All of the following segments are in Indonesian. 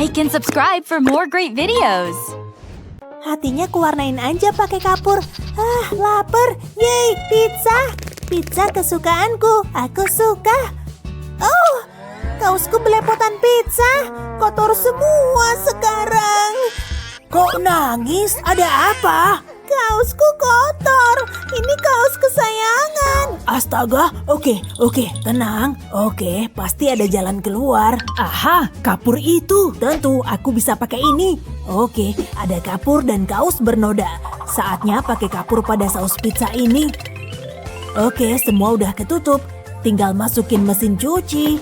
like and subscribe for more great videos. Hatinya kuwarnain aja pakai kapur. Lapar. Yeay, pizza. Pizza kesukaanku. Aku suka. Oh, kaosku belepotan pizza. Kotor semua sekarang. Kok nangis? Ada apa? Kaosku kotor. Ini kaos kesayangan. Astaga, oke, tenang. Oke, pasti ada jalan keluar. Aha, kapur itu. Tentu aku bisa pakai ini. Oke, ada kapur dan kaos bernoda. Saatnya pakai kapur pada saus pizza ini. Oke, semua udah ketutup. Tinggal masukin mesin cuci.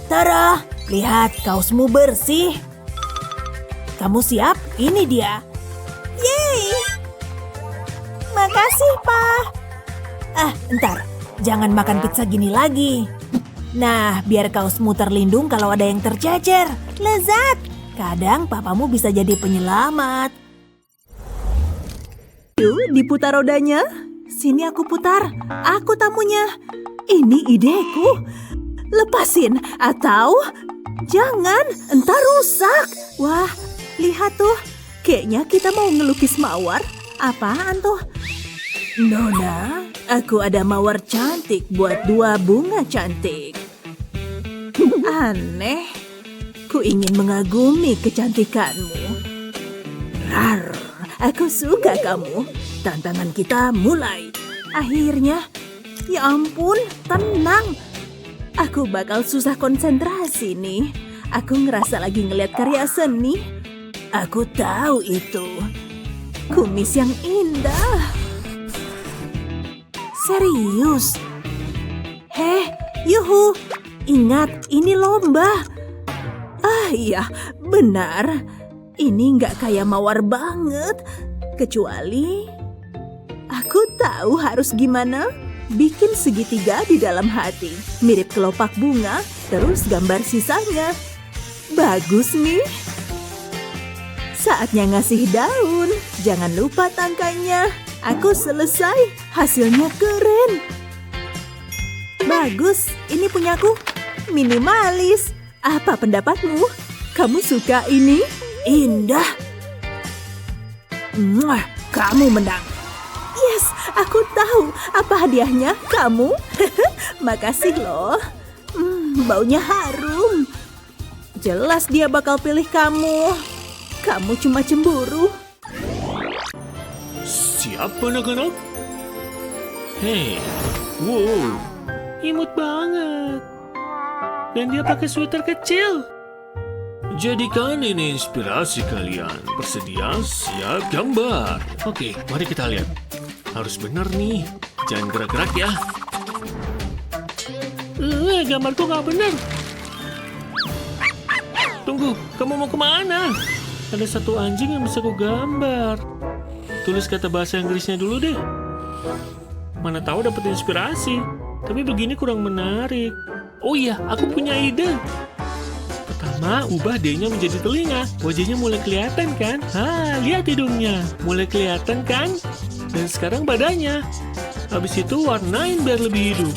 Tara, lihat kaosmu bersih. Kamu siap? Ini dia. Yeay! Makasih, Pak. Entar. Jangan makan pizza gini lagi. Nah, biar kaosmu terlindung kalau ada yang tercecer. Lezat! Kadang papamu bisa jadi penyelamat. Yuk, diputar rodanya. Sini aku putar. Aku tamunya. Ini ideku. Lepasin atau... Jangan, entar rusak. Wah, lihat tuh. Kayaknya kita mau ngelukis mawar. Apaan tuh? Nona, aku ada mawar cantik buat 2 bunga cantik. Aneh. Ku ingin mengagumi kecantikanmu. Rar, aku suka kamu. Tantangan kita mulai. Akhirnya, ya ampun, tenang. Aku bakal susah konsentrasi nih. Aku ngerasa lagi ngeliat karya seni. Aku tahu itu. Kumis yang indah. Serius? Yuhu. Ingat, ini lomba. Iya, benar. Ini nggak kayak mawar banget. Kecuali... Aku tahu harus gimana. Bikin segitiga di dalam hati. Mirip kelopak bunga, terus gambar sisanya. Bagus nih. Saatnya ngasih daun. Jangan lupa tangkainya. Aku selesai. Hasilnya keren. Bagus. Ini punyaku. Minimalis. Apa pendapatmu? Kamu suka ini? Indah. Kamu menang. Yes, aku tahu. Apa hadiahnya? Kamu? Makasih loh. Baunya harum. Jelas dia bakal pilih kamu. Kamu cuma cemburu. Siap anak-anak? Hei, wow, imut banget. Dan dia pakai sweater kecil. Jadikan ini inspirasi kalian. Bersedia, siap, gambar. Oke, mari kita lihat. Harus benar nih. Jangan gerak-gerak ya. Gambarku nggak benar. Tunggu, kamu mau kemana? Ada satu anjing yang bisa ku gambar. Tulis kata bahasa Inggrisnya dulu deh. Mana tahu dapat inspirasi. Tapi begini kurang menarik. Oh iya, aku punya ide. Pertama, ubah D-nya menjadi telinga. Wajahnya mulai kelihatan kan? Lihat hidungnya. Mulai kelihatan kan? Dan sekarang badannya. Habis itu warnain biar lebih hidup.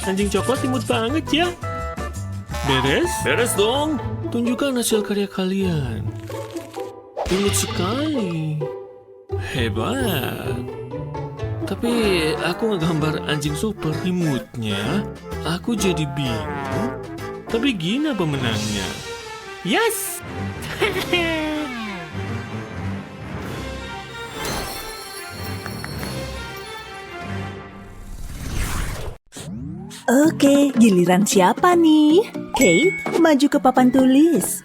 Anjing coklat imut banget ya. Beres? Beres dong. Tunjukkan hasil karya kalian. Imut sekali. Hebat. Tapi aku ngegambar anjing super imutnya. Aku jadi bingung. Tapi gini pemenangnya. Yes! Oke, giliran siapa nih? Kate, maju ke papan tulis.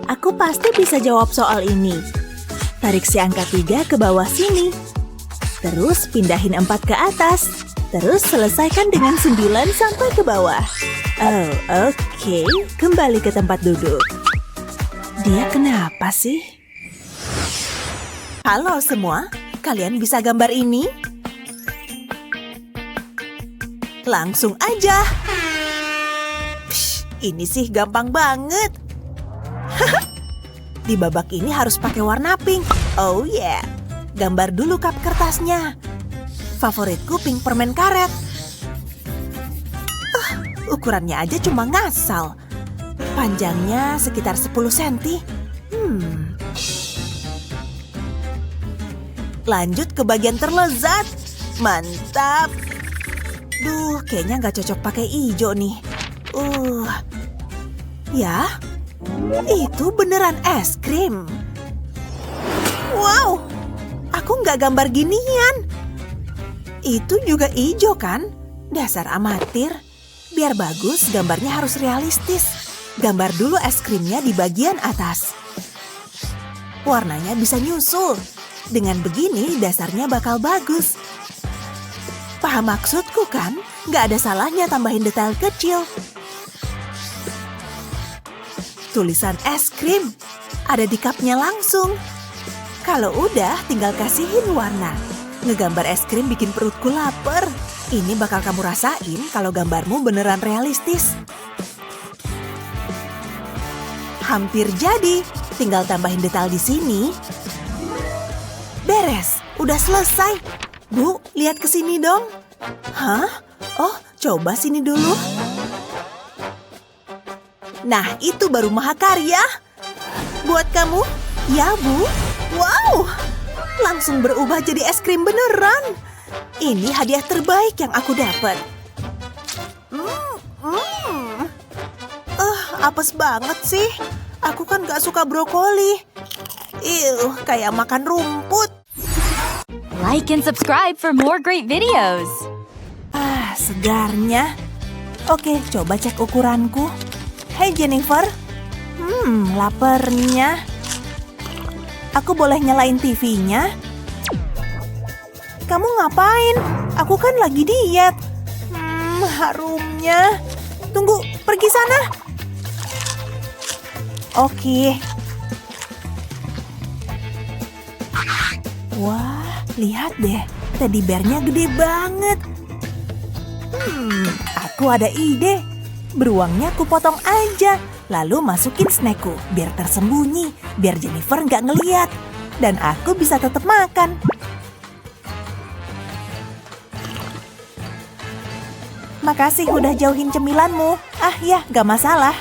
Aku pasti bisa jawab soal ini. Tarik si angka 3 ke bawah sini. Terus pindahin 4 ke atas. Terus selesaikan dengan 9 sampai ke bawah. Oh, oke. Kembali ke tempat duduk. Dia kenapa sih? Halo semua, kalian bisa gambar ini? Langsung aja. Ini sih gampang banget. Di babak ini harus pakai warna pink. Oh yeah. Gambar dulu kap kertasnya. Favoritku pink permen karet. Ukurannya aja cuma ngasal. Panjangnya sekitar 10 cm. Lanjut ke bagian terlezat. Mantap. Duh, kayaknya nggak cocok pakai hijau nih. Ya, itu beneran es krim. Wow, aku nggak gambar ginian. Itu juga hijau kan? Dasar amatir. Biar bagus, gambarnya harus realistis. Gambar dulu es krimnya di bagian atas. Warnanya bisa nyusul. Dengan begini, dasarnya bakal bagus. Paham maksudku kan? Nggak ada salahnya tambahin detail kecil. Tulisan es krim. Ada di cupnya langsung. Kalau udah, tinggal kasihin warna. Ngegambar es krim bikin perutku lapar. Ini bakal kamu rasain kalau gambarmu beneran realistis. Hampir jadi. Tinggal tambahin detail di sini. Beres. Udah selesai. Bu, lihat ke sini dong. Hah? Oh, coba sini dulu. Nah, itu baru mahakarya. Buat kamu? Ya, Bu. Wow! Langsung berubah jadi es krim beneran. Ini hadiah terbaik yang aku dapat. Apes banget sih. Aku kan gak suka brokoli. Kayak makan rumput. Like and subscribe for more great videos. Segarnya. Oke, coba cek ukuranku. Hey Jennifer. Laparnya. Aku boleh nyalain TV-nya? Kamu ngapain? Aku kan lagi diet. Harumnya. Tunggu, pergi sana. Oke. Wah, lihat deh. Teddy bear-nya gede banget. Aku ada ide. Beruangnya aku potong aja. Lalu masukin snackku biar tersembunyi. Biar Jennifer nggak ngeliat. Dan aku bisa tetap makan. Makasih udah jauhin cemilanmu. Ya, nggak masalah.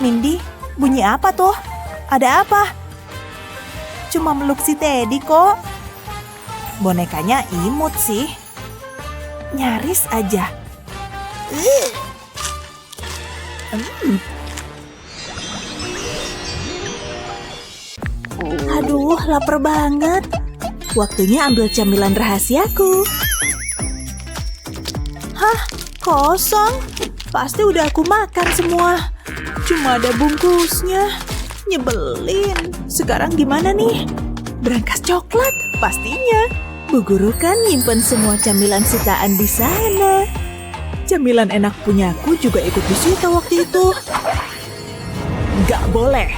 Mindy, bunyi apa tuh? Ada apa? Cuma meluk si Teddy kok. Bonekanya imut sih. Nyaris aja. Aduh, lapar banget. Waktunya ambil camilan rahasiaku. Hah? Kosong? Pasti udah aku makan semua. Cuma ada bungkusnya. Nyebelin. Sekarang gimana nih? Brankas coklat? Pastinya. Bu guru kan nyimpen semua camilan sitaan di sana. Camilan enak punyaku juga ikut disita waktu itu. Nggak boleh.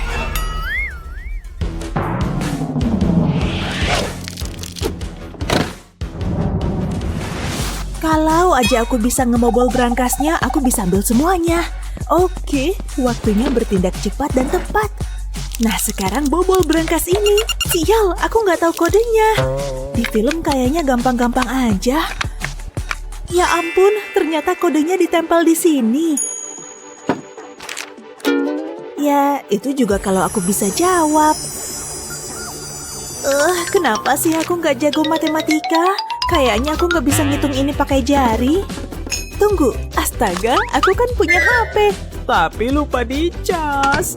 Kalau aja aku bisa ngebobol brankasnya, aku bisa ambil semuanya. Oke, waktunya bertindak cepat dan tepat. Nah, sekarang bobol brankas ini. Sial, aku nggak tahu kodenya. Di film kayaknya gampang-gampang aja. Ya ampun, ternyata kodenya ditempel di sini. Ya, itu juga kalau aku bisa jawab. Kenapa sih aku nggak jago matematika? Kayaknya aku nggak bisa ngitung ini pakai jari. Tunggu, astaga, aku kan punya HP. Tapi lupa dicas.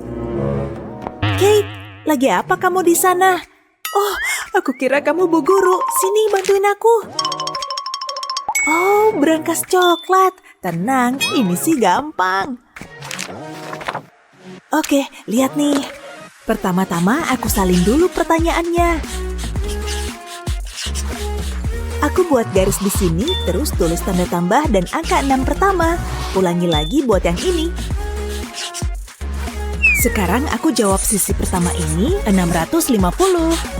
Kate, lagi apa kamu di sana? Oh, aku kira kamu bu guru. Sini bantuin aku. Oh, brankas coklat. Tenang, ini sih gampang. Oke, lihat nih. Pertama-tama aku salin dulu pertanyaannya. Aku buat garis di sini, terus tulis tanda tambah dan angka 6 pertama. Ulangi lagi buat yang ini. Sekarang aku jawab sisi pertama ini 650.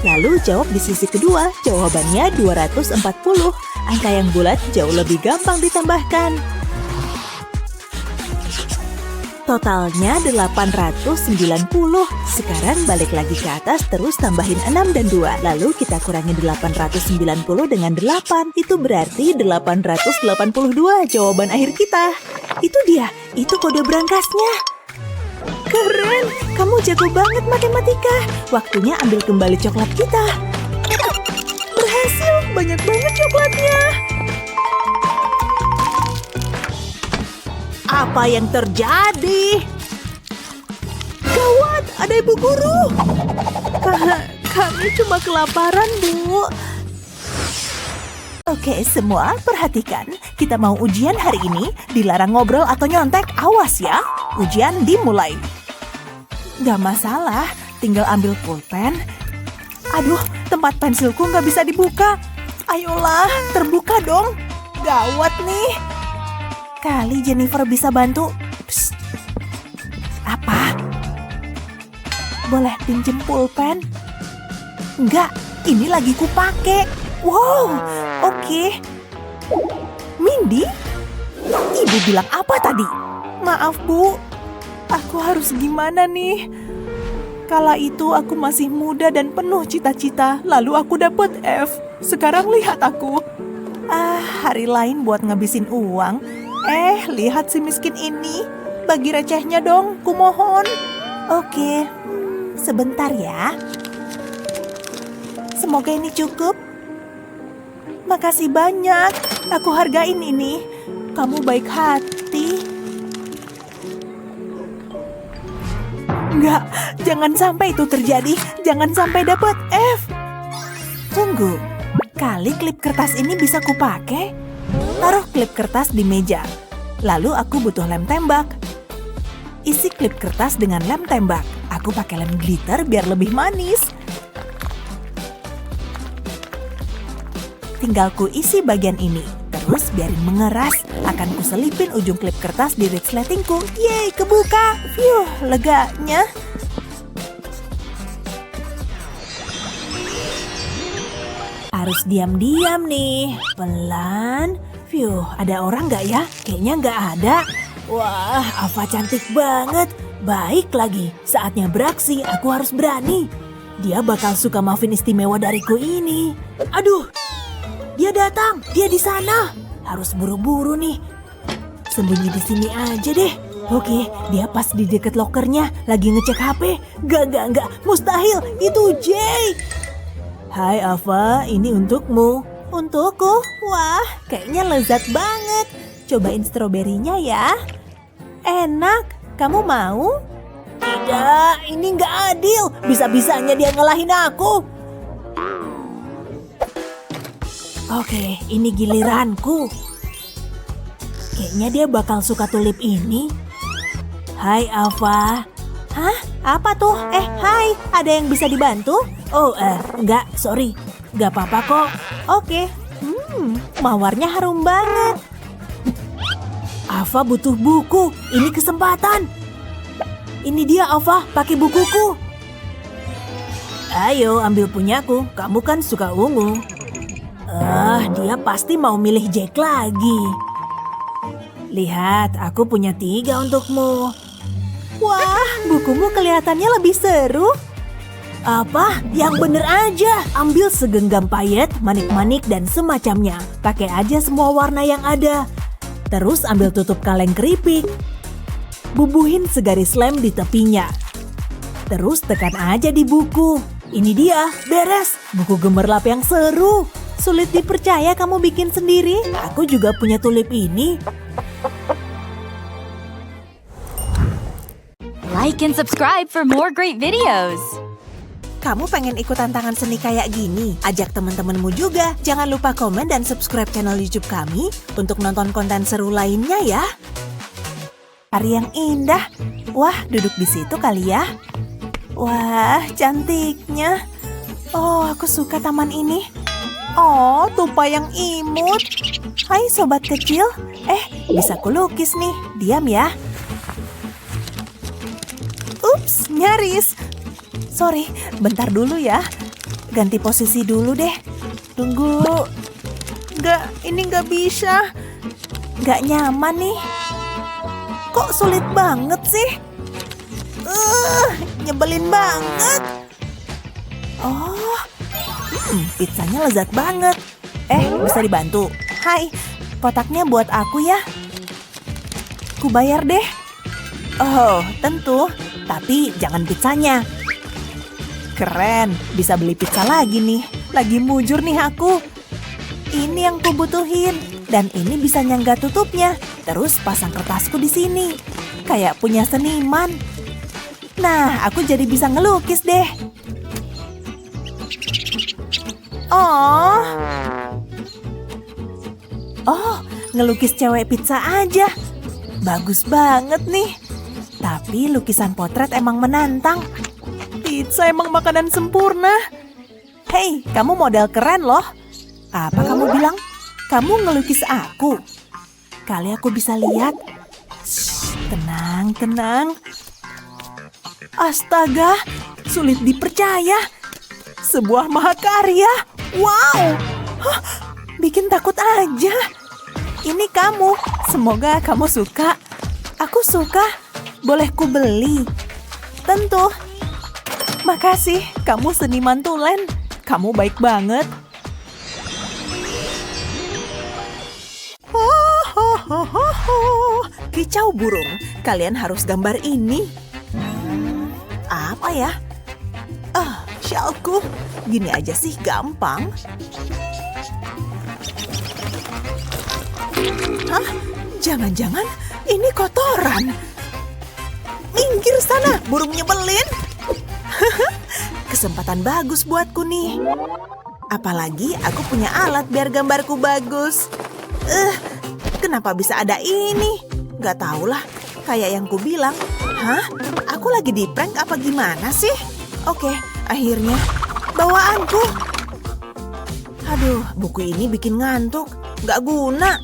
Lalu jawab di sisi kedua, jawabannya 240. Angka yang bulat jauh lebih gampang ditambahkan. Totalnya 890. Sekarang balik lagi ke atas terus tambahin 6 dan 2. Lalu kita kurangi 890 dengan 8. Itu berarti 882 jawaban akhir kita. itu dia. Itu kode berangkasnya. Keren, kamu jago banget matematika. Waktunya ambil kembali coklat kita. Berhasil, banyak banget coklatnya. Apa yang terjadi? Gawat, ada ibu guru. Kami cuma kelaparan, Bu. Oke, semua perhatikan. Kita mau ujian hari ini. Dilarang ngobrol atau nyontek. Awas ya. Ujian dimulai. Gak masalah. Tinggal ambil pulpen. Aduh, tempat pensilku gak bisa dibuka. Ayolah, terbuka dong. Gawat nih. Kali Jennifer bisa bantu. Psst. Apa? Boleh pinjem pulpen? Enggak, ini lagi kupake. Wow, oke. Mindy? Ibu bilang apa tadi? Maaf, Bu. Aku harus gimana nih? Kala itu aku masih muda dan penuh cita-cita. Lalu aku dapet F. Sekarang lihat aku. Hari lain buat ngabisin uang. Lihat si miskin ini. Bagi recehnya dong, kumohon. Oke, sebentar ya. Semoga ini cukup. Makasih banyak. Aku hargain ini. Kamu baik hati. Enggak, jangan sampai itu terjadi. Jangan sampai dapat F. Tunggu. Kali klip kertas ini bisa kupakai? Taruh klip kertas di meja. Lalu aku butuh lem tembak. Isi klip kertas dengan lem tembak. Aku pakai lem glitter biar lebih manis. Tinggal ku isi bagian ini. Terus biarin mengeras. Akan ku selipin ujung klip kertas di resletingku. Yeay, kebuka. Leganya. Harus diam-diam nih. Pelan. Ada orang nggak ya? Kayaknya nggak ada. Wah, Ava cantik banget. Baik lagi. Saatnya beraksi. Aku harus berani. Dia bakal suka muffin istimewa dariku ini. Aduh. Dia datang, dia di sana. Harus buru-buru nih. Sembunyi di sini aja deh. Oke, dia pas di deket lokernya, lagi ngecek HP. Gak, mustahil. Itu Jay. Hai Ava, ini untukmu. Untukku? Wah, kayaknya lezat banget. Cobain stroberinya ya. Enak, kamu mau? Tidak, ini gak adil. Bisa-bisanya dia ngalahin aku. Oke, ini giliranku. Kayaknya dia bakal suka tulip ini. Hai Ava. Hah? Apa tuh? Hai. Ada yang bisa dibantu? Oh, enggak, sorry. Gak apa-apa kok. Oke. Mawarnya harum banget. Ava butuh buku. Ini kesempatan. Ini dia Ava, pakai bukuku. Ayo, ambil punyaku. Kamu kan suka ungu. Dia pasti mau milih Jack lagi. Lihat, aku punya 3 untukmu. Wah, bukumu kelihatannya lebih seru. Apa? Yang bener aja. Ambil segenggam payet, manik-manik, dan semacamnya. Pakai aja semua warna yang ada. Terus ambil tutup kaleng keripik. Bubuhin segaris lem di tepinya. Terus tekan aja di buku. Ini dia, beres. Buku gemerlap yang seru. Sulit dipercaya kamu bikin sendiri. Aku juga punya tulip ini. Like and subscribe for more great videos. Kamu pengen ikut tantangan seni kayak gini? Ajak teman-temanmu juga. Jangan lupa komen dan subscribe channel YouTube kami untuk nonton konten seru lainnya ya. Hari yang indah. Wah, duduk di situ kali ya. Wah, cantiknya. Oh, aku suka taman ini. Oh, tupai yang imut. Hai sobat kecil. Bisa kulukis nih. Diam ya. Ups, nyaris. Sorry, bentar dulu ya. Ganti posisi dulu deh. Tunggu. Ini nggak bisa. Nggak nyaman nih. Kok sulit banget sih? Nyebelin banget. Oh, pizzanya lezat banget. Bisa dibantu? Hai, kotaknya buat aku ya. ku bayar deh. Oh, tentu. Tapi jangan pizzanya. Keren, bisa beli pizza lagi nih. Lagi mujur nih aku. Ini yang ku butuhin. Dan ini bisa nyangga tutupnya. Terus pasang kertasku di sini. Kayak punya seniman. Nah, aku jadi bisa ngelukis deh. Oh, ngelukis cewek pizza aja. Bagus banget nih. Tapi lukisan potret emang menantang. Pizza emang makanan sempurna. Hei, kamu model keren loh. Apa kamu bilang? Kamu ngelukis aku? Kali aku bisa lihat. Shh, tenang, tenang. Astaga, sulit dipercaya. Sebuah mahakarya. Wow, hah, bikin takut aja. Ini kamu, semoga kamu suka. Aku suka, boleh ku beli? Tentu. Makasih, kamu seniman tulen. Kamu baik banget. Kicau burung, kalian harus gambar ini. Apa ya? Syalku, gini aja sih gampang. Hah? Jangan-jangan ini kotoran. Minggir sana, burung nyebelin. Kesempatan bagus buatku nih. Apalagi aku punya alat biar gambarku bagus. Kenapa bisa ada ini? Gak tahulah, kayak yang ku bilang. Hah? Aku lagi di prank apa gimana sih? Oke, akhirnya bawaanku. Aduh, buku ini bikin ngantuk. Gak guna.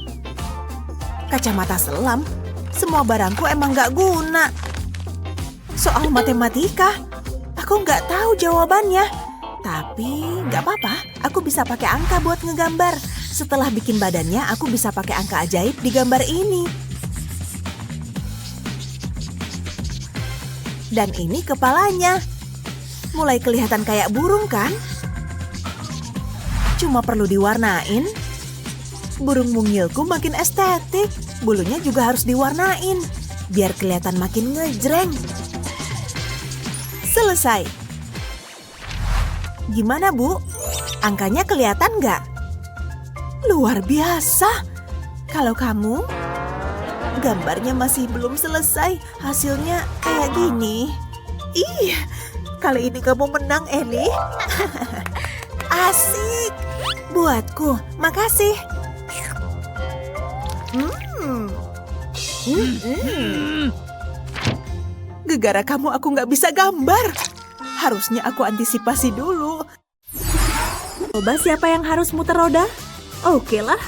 Kacamata selam. Semua barangku emang gak guna. Soal matematika, aku gak tahu jawabannya. Tapi gak apa-apa, aku bisa pakai angka buat ngegambar. Setelah bikin badannya, aku bisa pakai angka ajaib di gambar ini. Dan ini kepalanya. Mulai kelihatan kayak burung kan? Cuma perlu diwarnain. Burung mungilku makin estetik. Bulunya juga harus diwarnain. Biar kelihatan makin ngejreng. Selesai. Gimana, Bu? Angkanya kelihatan nggak? Luar biasa. Kalau kamu, gambarnya masih belum selesai. Hasilnya kayak gini. Ih, kali ini kamu menang, Ellie. Asik. Buatku, makasih. Gegara kamu aku nggak bisa gambar. Harusnya aku antisipasi dulu. Coba siapa yang harus muter roda? Oke lah.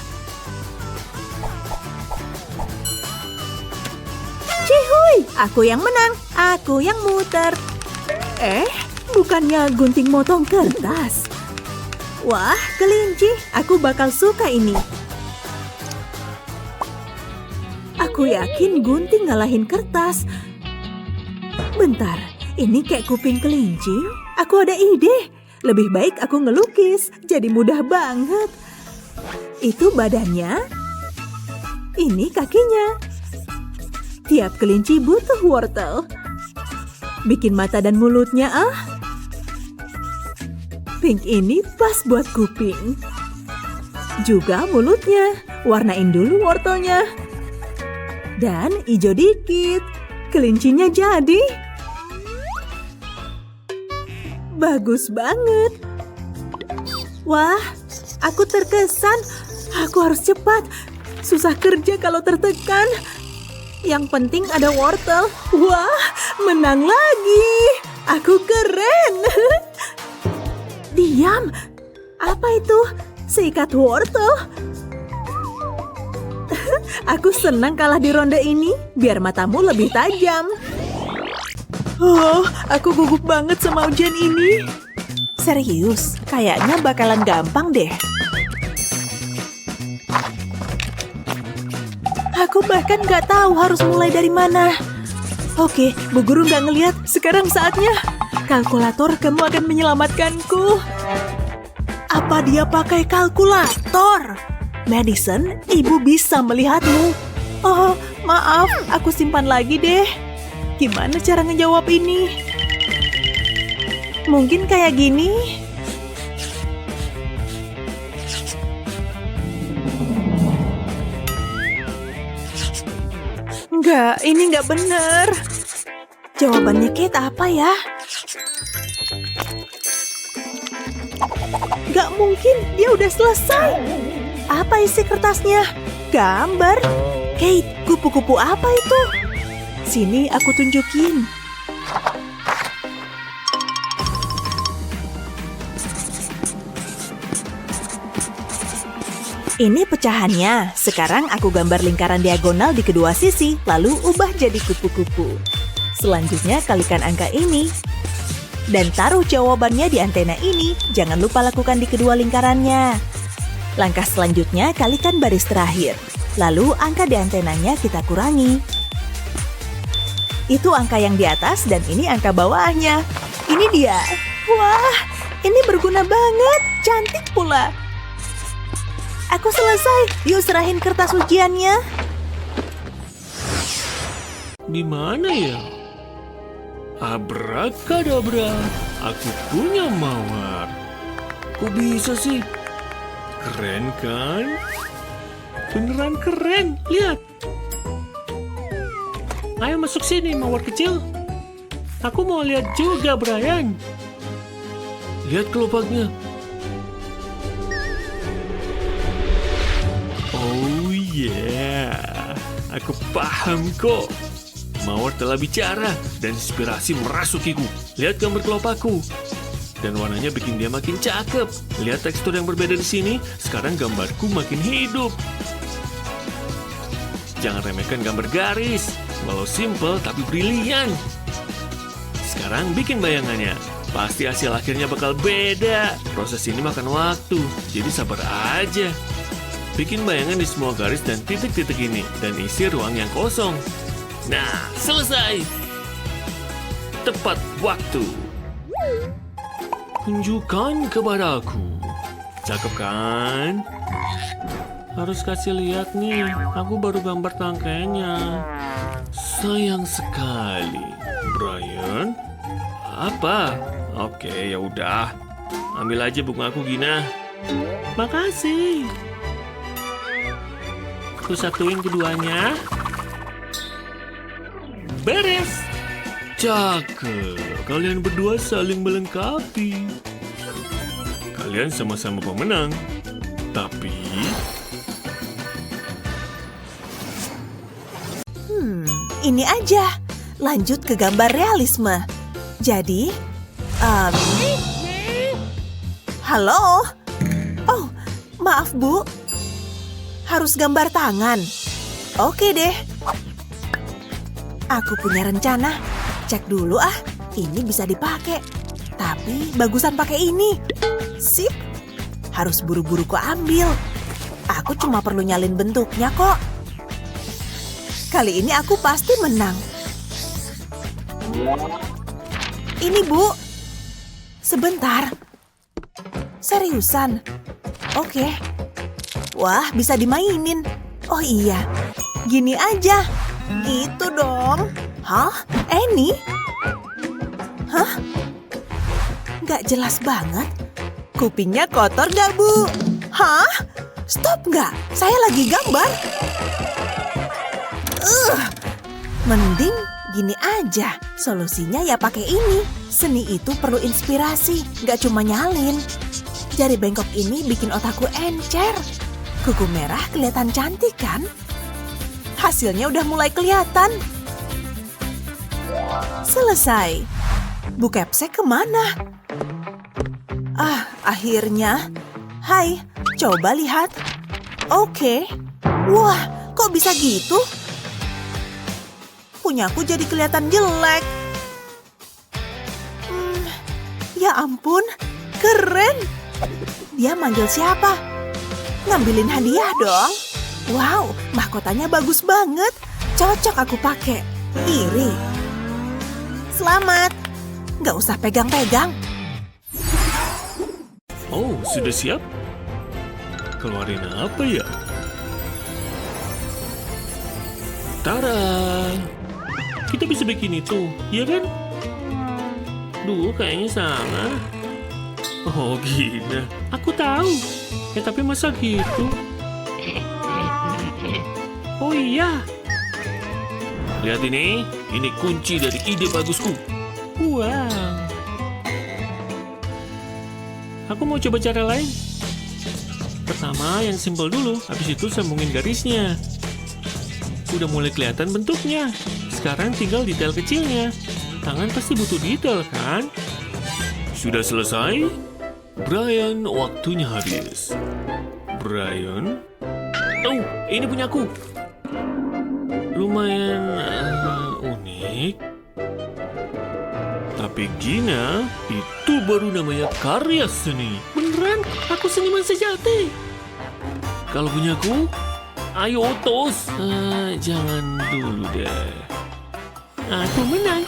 Cihuy, aku yang menang. Aku yang muter. Bukannya gunting motong kertas. Wah, kelinci. Aku bakal suka ini. Aku yakin gunting ngalahin kertas. Bentar, ini kayak kuping kelinci. Aku ada ide. Lebih baik aku ngelukis. Jadi mudah banget. Itu badannya. Ini kakinya. Tiap kelinci butuh wortel. Bikin mata dan mulutnya Pink ini pas buat kuping. Juga mulutnya. Warnain dulu wortelnya. Dan hijau dikit. Kelincinya jadi. Bagus banget. Wah, aku terkesan. Aku harus cepat. Susah kerja kalau tertekan. Yang penting ada wortel. Wah, menang lagi. Aku keren. Diam. Apa itu? Seikat wortel. Aku senang kalah di ronde ini. Biar matamu lebih tajam. Oh, aku gugup banget sama ujian ini. Serius, kayaknya bakalan gampang deh. Aku bahkan gak tahu harus mulai dari mana. Oke, Bu Guru gak ngeliat. Sekarang saatnya. Kalkulator, kamu akan menyelamatkanku. Apa dia pakai kalkulator? Madison, ibu bisa melihatmu. Oh, Maaf, aku simpan lagi deh. Gimana cara ngejawab ini? Mungkin kayak gini. Enggak, ini enggak bener. Jawabannya Kate apa ya? Gak mungkin, dia udah selesai. Apa isi kertasnya? Gambar? Kate, kupu-kupu apa itu? Sini aku tunjukin. Ini pecahannya. Sekarang aku gambar lingkaran diagonal di kedua sisi, lalu ubah jadi kupu-kupu. Selanjutnya kalikan angka ini. Dan taruh jawabannya di antena ini. Jangan lupa lakukan di kedua lingkarannya. Langkah selanjutnya kalikan baris terakhir. Lalu angka di antenanya kita kurangi. Itu angka yang di atas dan ini angka bawahnya. Ini dia. Wah, ini berguna banget. Cantik pula. Aku selesai. Yuk serahin kertas ujiannya. Di mana ya? Abrakadabra, aku punya mawar. Kok bisa sih? Keren kan? Beneran keren, lihat. Ayo masuk sini, mawar kecil. Aku mau lihat juga, Brian. Lihat kelopaknya. Oh yeah, aku paham kok. Mawar telah bicara dan inspirasi merasukiku. Lihat gambar kelopakku. Dan warnanya bikin dia makin cakep. Lihat tekstur yang berbeda di sini. Sekarang gambarku makin hidup. Jangan remehkan gambar garis. Walau simple tapi brilian. Sekarang bikin bayangannya. Pasti hasil akhirnya bakal beda. Proses ini makan waktu. Jadi sabar aja. Bikin bayangan di semua garis dan titik-titik ini. Dan isi ruang yang kosong. Nah, selesai. Tepat waktu. Tunjukkan kepadaku. Cakep kan? Harus kasih lihat nih. Aku baru gambar tangkainya. Sayang sekali. Brian? Apa? Oke, ya udah. Ambil aja bunga aku, Gina. Makasih. Aku satuin keduanya. Beres. Cakep. Kalian berdua saling melengkapi. Kalian sama-sama pemenang. Tapi... Ini aja. Lanjut ke gambar realisme. Jadi... Halo? Oh, maaf Bu. Harus gambar tangan. Oke deh. Aku punya rencana. Cek dulu ah, ini bisa dipakai. Tapi bagusan pakai ini. Sip. Harus buru-buru ku ambil. Aku cuma perlu nyalin bentuknya kok. Kali ini aku pasti menang. Ini Bu. Sebentar. Seriusan? Oke. Wah, bisa dimainin. Oh iya. Gini aja. Gitu dong. Hah? Ini? Hah? Nggak jelas banget. Kupingnya kotor nggak, Bu? Hah? Stop nggak? Saya lagi gambar. Mending gini aja. Solusinya ya pakai ini. Seni itu perlu inspirasi, nggak cuma nyalin. Jari bengkok ini bikin otakku encer. Kuku merah kelihatan cantik kan? Hasilnya udah mulai kelihatan. Selesai. Bu Kepsek kemana? Ah, akhirnya. Hai, coba lihat. Oke. Wah, kok bisa gitu? Punyaku jadi kelihatan jelek. Ya ampun, keren. Dia manggil siapa? Ngambilin hadiah dong. Wow, mahkotanya bagus banget. Cocok aku pakai. Iri. Selamat. Nggak usah pegang-pegang. Oh, sudah siap? Keluarin apa ya? Tara! Kita bisa bikin itu, iya kan? Duh, kayaknya salah. Oh, gini. Aku tahu. Tapi masa gitu? Oh iya. Lihat ini kunci dari ide bagusku. Wow. Aku mau coba cara lain. Pertama yang simpel dulu, habis itu sambungin garisnya. Udah mulai kelihatan bentuknya. Sekarang tinggal detail kecilnya. Tangan pasti butuh detail, kan? Sudah selesai? Brian, waktunya habis. Brian? Oh, ini punyaku. Lumayan unik. Tapi Gina, itu baru namanya karya seni. Beneran, aku seniman sejati. Kalau punyaku, ayo tos. Jangan dulu deh. Aku menang.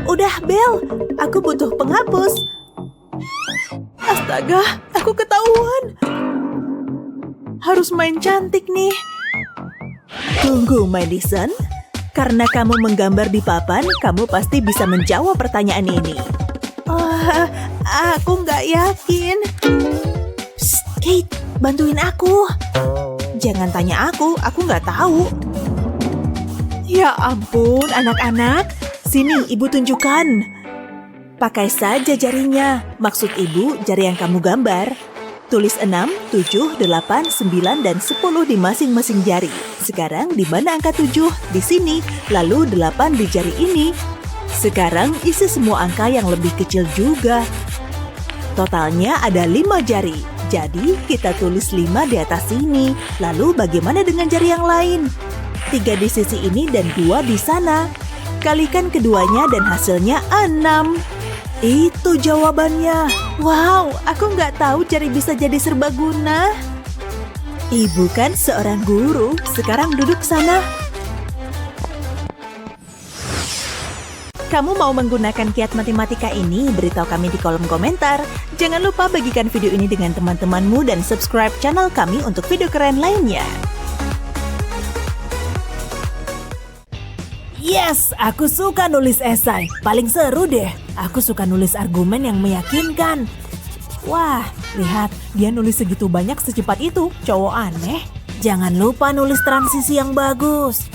Udah, Bel. Aku butuh penghapus. Astaga, aku ketahuan. Harus main cantik nih. Tunggu, Madison. Karena kamu menggambar di papan, kamu pasti bisa menjawab pertanyaan ini. Aku nggak yakin. Psst, Kate, bantuin aku. Jangan tanya aku nggak tahu. Ya ampun, anak-anak. Sini, ibu tunjukkan. Pakai saja jarinya. Maksud ibu, jari yang kamu gambar. Tulis 6, 7, 8, 9, dan 10 di masing-masing jari. Sekarang di mana angka 7? Di sini. Lalu 8 di jari ini. Sekarang isi semua angka yang lebih kecil juga. Totalnya ada 5 jari. Jadi kita tulis 5 di atas sini. Lalu bagaimana dengan jari yang lain? 3 di sisi ini dan 2 di sana. Kalikan keduanya dan hasilnya 6. Itu jawabannya. Wow, aku nggak tahu jari bisa jadi serbaguna. Ibu kan seorang guru. Sekarang duduk sana. Kamu mau menggunakan kiat matematika ini? Beritahu kami di kolom komentar. Jangan lupa bagikan video ini dengan teman-temanmu dan subscribe channel kami untuk video keren lainnya. Yes, aku suka nulis esai. Paling seru deh. Aku suka nulis argumen yang meyakinkan. Wah, lihat. Dia nulis segitu banyak secepat itu. Cowok aneh. Jangan lupa nulis transisi yang bagus.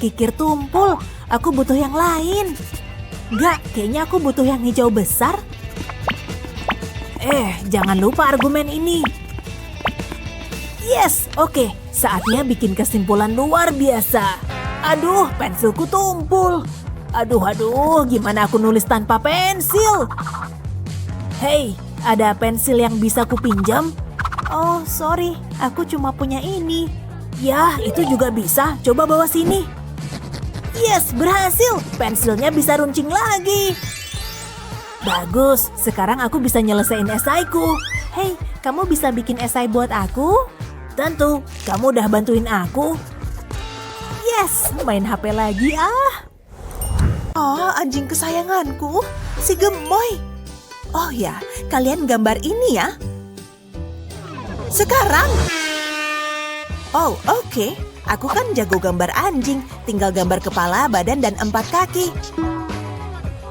Kikir tumpul. Aku butuh yang lain. Enggak, kayaknya aku butuh yang hijau besar. Jangan lupa argumen ini. Yes, oke. Saatnya bikin kesimpulan luar biasa. Aduh, pensilku tumpul. Aduh, gimana aku nulis tanpa pensil? Hei, ada pensil yang bisa kupinjam? Oh, sorry, aku cuma punya ini. Ya, itu juga bisa. Coba bawa sini. Yes, berhasil. Pensilnya bisa runcing lagi. Bagus, sekarang aku bisa nyelesain esaiku. Hei, kamu bisa bikin esai buat aku? Tentu, kamu udah bantuin aku. Yes, main HP lagi anjing kesayanganku, si gemoy. Oh ya, kalian gambar ini ya. Sekarang. Oh, oke. Aku kan jago gambar anjing, tinggal gambar kepala, badan, dan 4 kaki.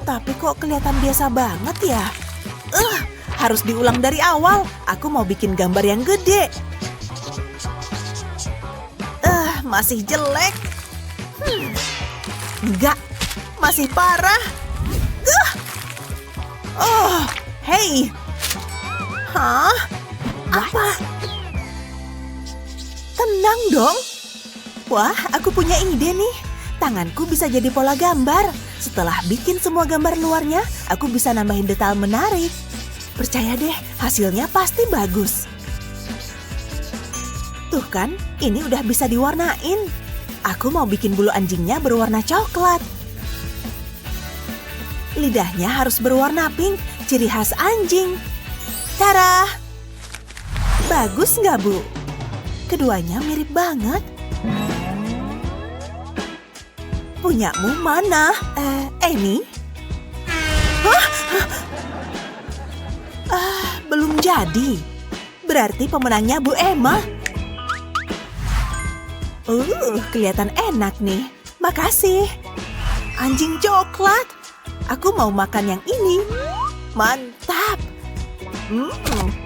Tapi kok kelihatan biasa banget ya? Harus diulang dari awal. Aku mau bikin gambar yang gede. Masih jelek. Enggak, masih parah. Hei. Hah? Apa? Tenang dong. Wah, aku punya ide nih. Tanganku bisa jadi pola gambar. Setelah bikin semua gambar luarnya, aku bisa nambahin detail menarik. Percaya deh, hasilnya pasti bagus. Tuh kan, ini udah bisa diwarnain. Aku mau bikin bulu anjingnya berwarna coklat. Lidahnya harus berwarna pink, ciri khas anjing. Tara! Bagus nggak, Bu? Keduanya mirip banget. Punyamu mana? Amy? Hah? belum jadi. Berarti pemenangnya Bu Emma. Kelihatan enak nih. Makasih. Anjing coklat. Aku mau makan yang ini. Mantap.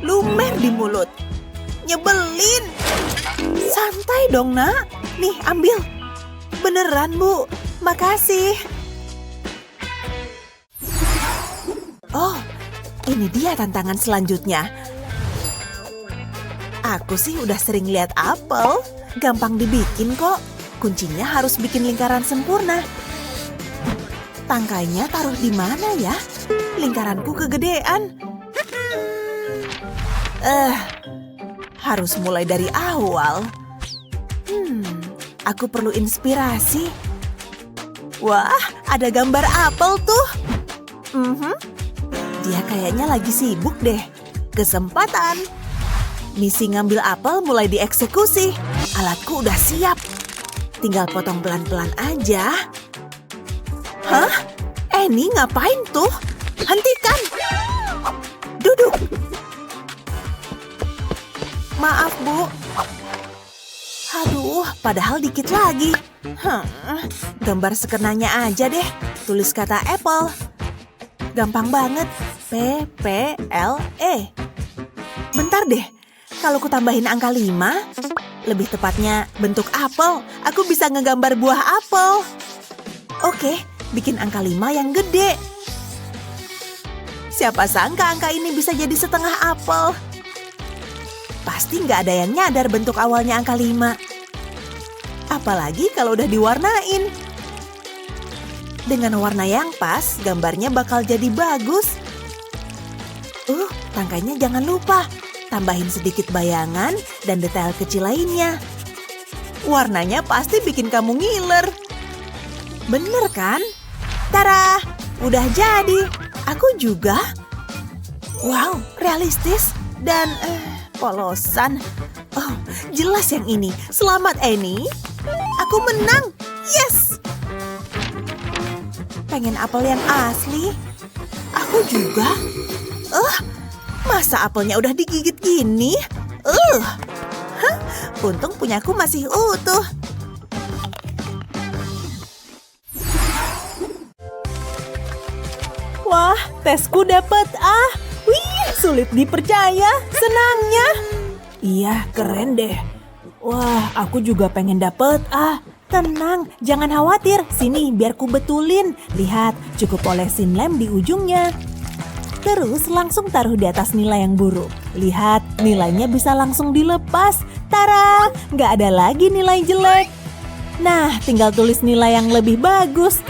Lumer di mulut. Nyebelin. Santai dong, Nak. Nih, ambil. Beneran, Bu. Makasih. Oh, ini dia tantangan selanjutnya. Aku sih udah sering lihat apel. Gampang dibikin kok. Kuncinya harus bikin lingkaran sempurna. Tangkainya taruh di mana ya? Lingkaranku kegedean. Harus mulai dari awal. Aku perlu inspirasi. Wah, ada gambar apel tuh. Dia kayaknya lagi sibuk deh. Kesempatan. Misi ngambil apel mulai dieksekusi. Alatku udah siap. Tinggal potong pelan-pelan aja. Hah? Annie ngapain tuh? Hentikan! Duduk! Maaf, Bu. Aduh, padahal dikit lagi. Gambar sekenanya aja deh. Tulis kata apple. Gampang banget. P-P-L-E. Bentar deh. Kalau ku tambahin angka 5, lebih tepatnya bentuk apel, aku bisa ngegambar buah apel. Oke, bikin angka 5 yang gede. Siapa sangka angka ini bisa jadi setengah apel. Pasti nggak ada yang nyadar bentuk awalnya angka 5. Apalagi kalau udah diwarnain. Dengan warna yang pas, gambarnya bakal jadi bagus. Tangkainya jangan lupa. Tambahin sedikit bayangan dan detail kecil lainnya. Warnanya pasti bikin kamu ngiler. Bener kan? Tara, udah jadi. Aku juga. Wow, realistis dan polosan. Oh, jelas yang ini. Selamat, Annie. Aku menang. Yes! Pengen apel yang asli? Aku juga. Masa apelnya udah digigit gini? Untung punyaku masih utuh. Wah, tesku dapet A. Wih, sulit dipercaya. Senangnya. Iya, keren deh. Wah, aku juga pengen dapet A. Tenang, jangan khawatir. Sini, biar ku betulin. Lihat, cukup olesin lem di ujungnya. Terus langsung taruh di atas nilai yang buruk. Lihat, nilainya bisa langsung dilepas. Tara, nggak ada lagi nilai jelek. Nah, tinggal tulis nilai yang lebih bagus.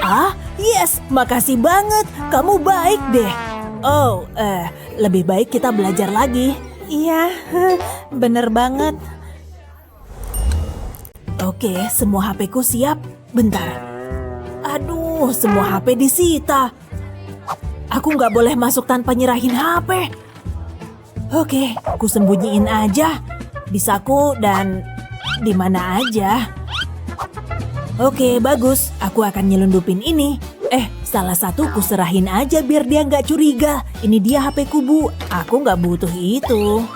Yes, makasih banget. Kamu baik deh. Lebih baik kita belajar lagi. Iya, bener banget. Oke, semua HP-ku siap. Bentar. Aduh, semua HP disita. Aku nggak boleh masuk tanpa nyerahin HP. Oke, ku sembunyiin aja. Di saku dan di mana aja. Oke, bagus. Aku akan nyelundupin ini. Salah satu ku serahin aja biar dia nggak curiga. Ini dia HP-ku, Bu. Aku nggak butuh itu.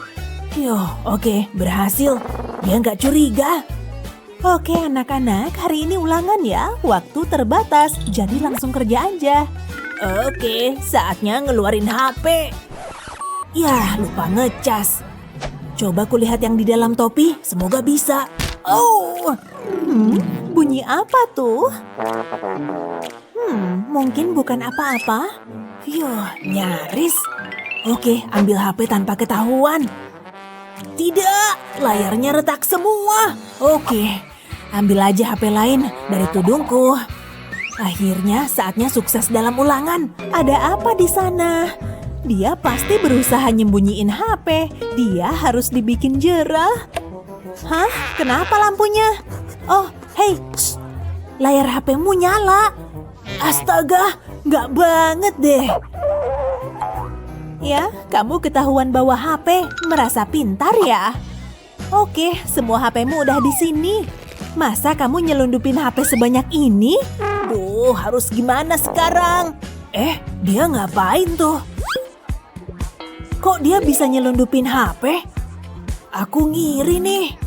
Oke, berhasil. Dia nggak curiga. Oke, anak-anak, hari ini ulangan ya. Waktu terbatas, jadi langsung kerja aja. Oke, saatnya ngeluarin HP. Yah, lupa ngecas. Coba kulihat yang di dalam topi, semoga bisa. Bunyi apa tuh? Mungkin bukan apa-apa. Nyaris. Oke, ambil HP tanpa ketahuan. Tidak, layarnya retak semua. Oke, ambil aja HP lain dari tudungku. Akhirnya saatnya sukses dalam ulangan. Ada apa di sana? Dia pasti berusaha nyembunyiin HP. Dia harus dibikin jerah. Hah? Kenapa lampunya? Oh, hei, shh. Layar HP-mu nyala. Astaga, nggak banget deh. Ya, kamu ketahuan bawa HP. Merasa pintar ya? Oke, semua HP-mu udah di sini. Masa kamu nyelundupin HP sebanyak ini? Harus gimana sekarang? Dia ngapain tuh? kok dia bisa nyelundupin HP? Aku ngiri nih.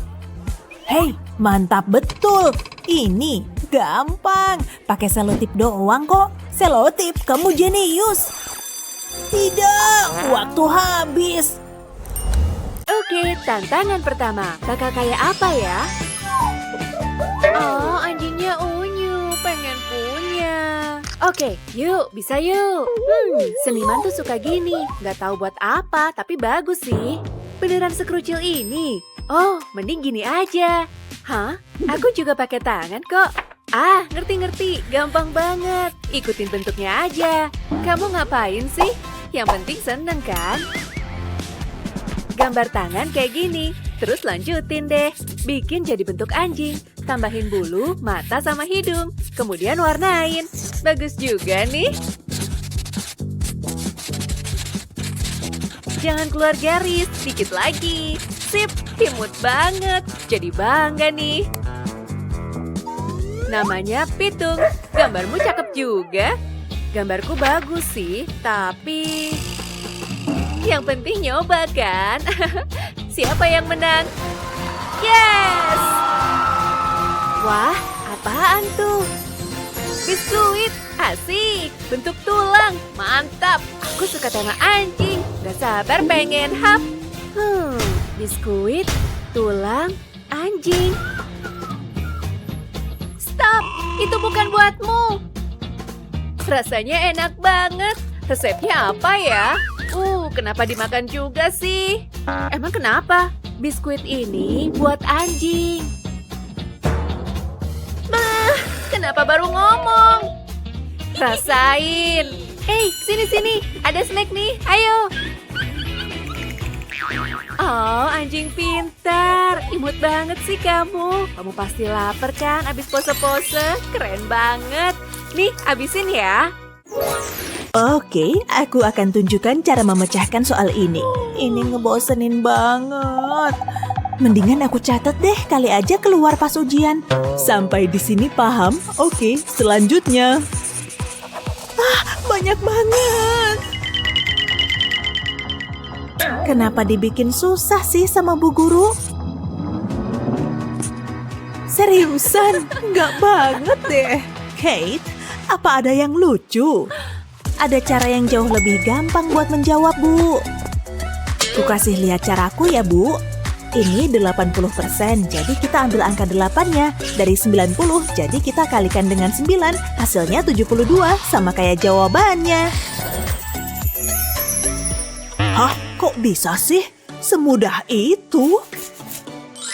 Hei, mantap betul. Ini gampang. Pakai selotip doang kok. Selotip, kamu jenius. Tidak, waktu habis. Oke, tantangan pertama. Bakal kayak apa ya? Oh, anjingnya unyu. Pengen punya. Oke, yuk. Bisa yuk. Seniman tuh suka gini. Nggak tahu buat apa, tapi bagus sih. Beneran sekrucil ini. Oh, mending gini aja. Hah? Aku juga pakai tangan kok. Ah, ngerti-ngerti. Gampang banget. Ikutin bentuknya aja. Kamu ngapain sih? Yang penting seneng kan? Gambar tangan kayak gini. Terus lanjutin deh. Bikin jadi bentuk anjing. Tambahin bulu, mata sama hidung. Kemudian warnain. Bagus juga nih. Jangan keluar garis. Dikit lagi. Sip, imut banget. Jadi bangga nih. Namanya Pitung. Gambarmu cakep juga. Gambarku bagus sih, tapi... Yang penting nyoba kan? Siapa yang menang? Yes! Wah, apaan tuh? Biskuit, asik. Bentuk tulang, mantap. Aku suka tema anjing. Gak sabar pengen hap. Biskuit, tulang, anjing. Stop, itu bukan buatmu. Rasanya enak banget. Resepnya apa ya? Kenapa dimakan juga sih? Emang kenapa? Biskuit ini buat anjing. Bah, kenapa baru ngomong? Rasain. Sini. Ada snack nih, ayo. Oh, anjing pintar. Imut banget sih kamu. Kamu pasti lapar kan abis pose-pose? Keren banget. Nih, abisin ya. Oke, aku akan tunjukkan cara memecahkan soal ini. Ini ngebosenin banget. Mendingan aku catat deh, kali aja keluar pas ujian. Sampai di sini paham? Oke, selanjutnya. Banyak banget. Kenapa dibikin susah sih sama Bu Guru? Seriusan, nggak banget deh. Kate, apa ada yang lucu? Ada cara yang jauh lebih gampang buat menjawab, Bu. Ku kasih lihat caraku ya, Bu. Ini 80%, jadi kita ambil angka 8-nya. Dari 90, jadi kita kalikan dengan 9, hasilnya 72, sama kayak jawabannya. Hah? Kok bisa sih? Semudah itu?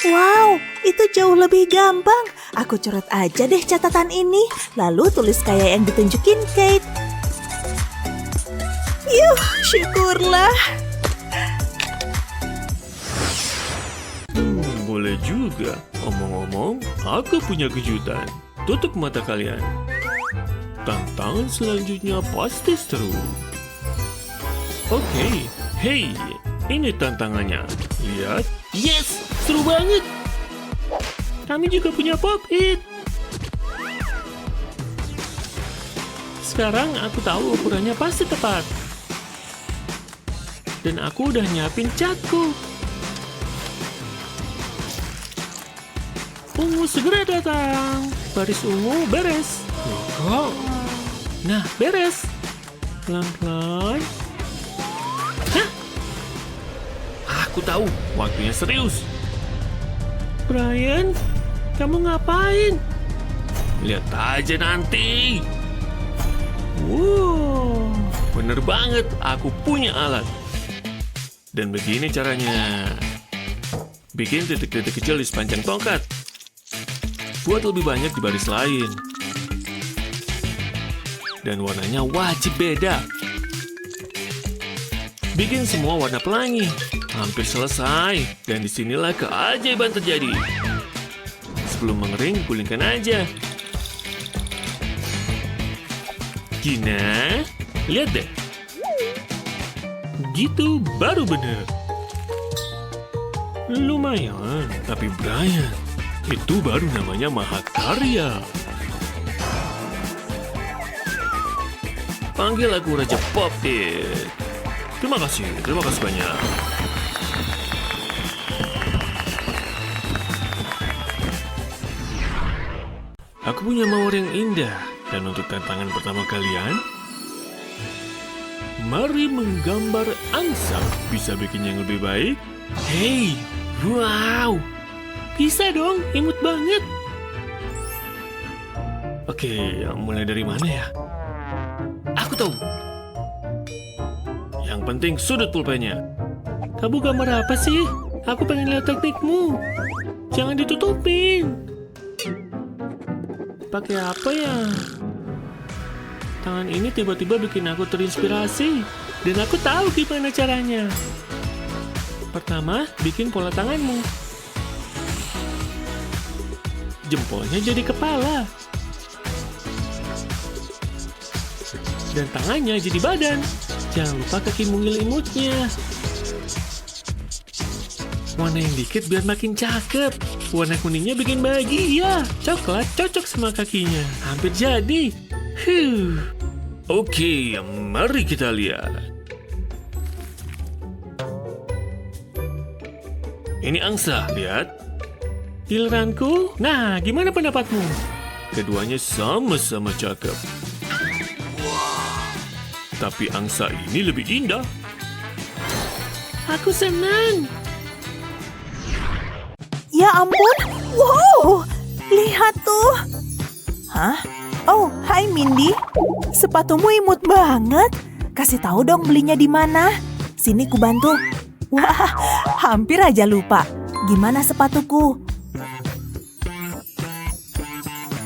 Wow, itu jauh lebih gampang. Aku coret aja deh catatan ini, lalu tulis kayak yang ditunjukin Kate. Yuh, syukurlah. Boleh juga. Omong-omong, aku punya kejutan. Tutup mata kalian. Tantangan selanjutnya pasti seru. Oke, hey, ini tantangannya. Lihat. Yes, seru banget. Kami juga punya pop-it. Sekarang aku tahu ukurannya pasti tepat. Dan aku udah nyiapin catku. Ungu segera datang. Baris ungu beres. Kok? Nah, beres. Pelan-pelan. Hah? Aku tahu, waktunya serius. Brian, kamu ngapain? Lihat aja nanti. Wow, bener banget, aku punya alat. Dan begini caranya. Bikin titik-titik kecil di sepanjang tongkat. Buat lebih banyak di baris lain. Dan warnanya wajib beda. Bikin semua warna pelangi. Hampir selesai. Dan disinilah keajaiban terjadi. Sebelum mengering, gulingkan aja. Gina, lihat deh. Gitu baru bener. Lumayan, tapi Brian, itu baru namanya mahakarya. Panggil aku Raja Pop-It. Terima kasih banyak. Aku punya mawar yang indah. Dan untuk tantangan pertama kalian, mari menggambar angsa. Bisa bikin yang lebih baik? Hey, wow. Bisa dong, imut banget. Oke, mulai dari mana ya? Aku tahu. Yang penting sudut pulpennya. Kamu gambar apa sih? Aku pengen lihat teknikmu. Jangan ditutupin. Pakai apa ya? Tangan ini tiba-tiba bikin aku terinspirasi. Dan aku tahu gimana caranya. Pertama, bikin pola tanganmu. Jempolnya jadi kepala. Dan tangannya jadi badan. Jangan lupa kaki mungil imutnya. Warna yang dikit biar makin cakep. Warna kuningnya bikin bahagia. Coklat cocok sama kakinya. Hampir jadi. Oke, mari kita lihat. Ini angsa, lihat. Giliranku. Nah, gimana pendapatmu? Keduanya sama-sama cakep. Tapi angsa ini lebih indah. Aku senang. Ya ampun, wow, lihat tuh. Hah? Oh, hai Mindy. Sepatumu imut banget. Kasih tahu dong belinya di mana. Sini ku bantu. Wah, hampir aja lupa. Gimana sepatuku?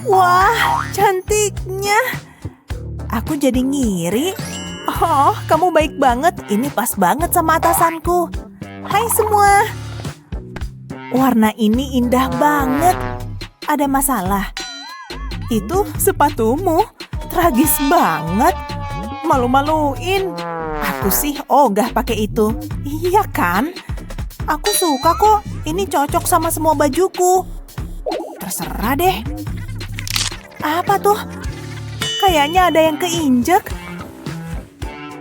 Wah, cantiknya. Aku jadi ngiri. Oh, kamu baik banget. Ini pas banget sama atasanku. Hai semua. Warna ini indah banget. Ada masalah? Itu sepatumu. Tragis banget. Malu-maluin. Aku sih ogah pakai itu. Iya kan? Aku suka kok. Ini cocok sama semua bajuku. Terserah deh. Apa tuh? Kayaknya ada yang keinjek.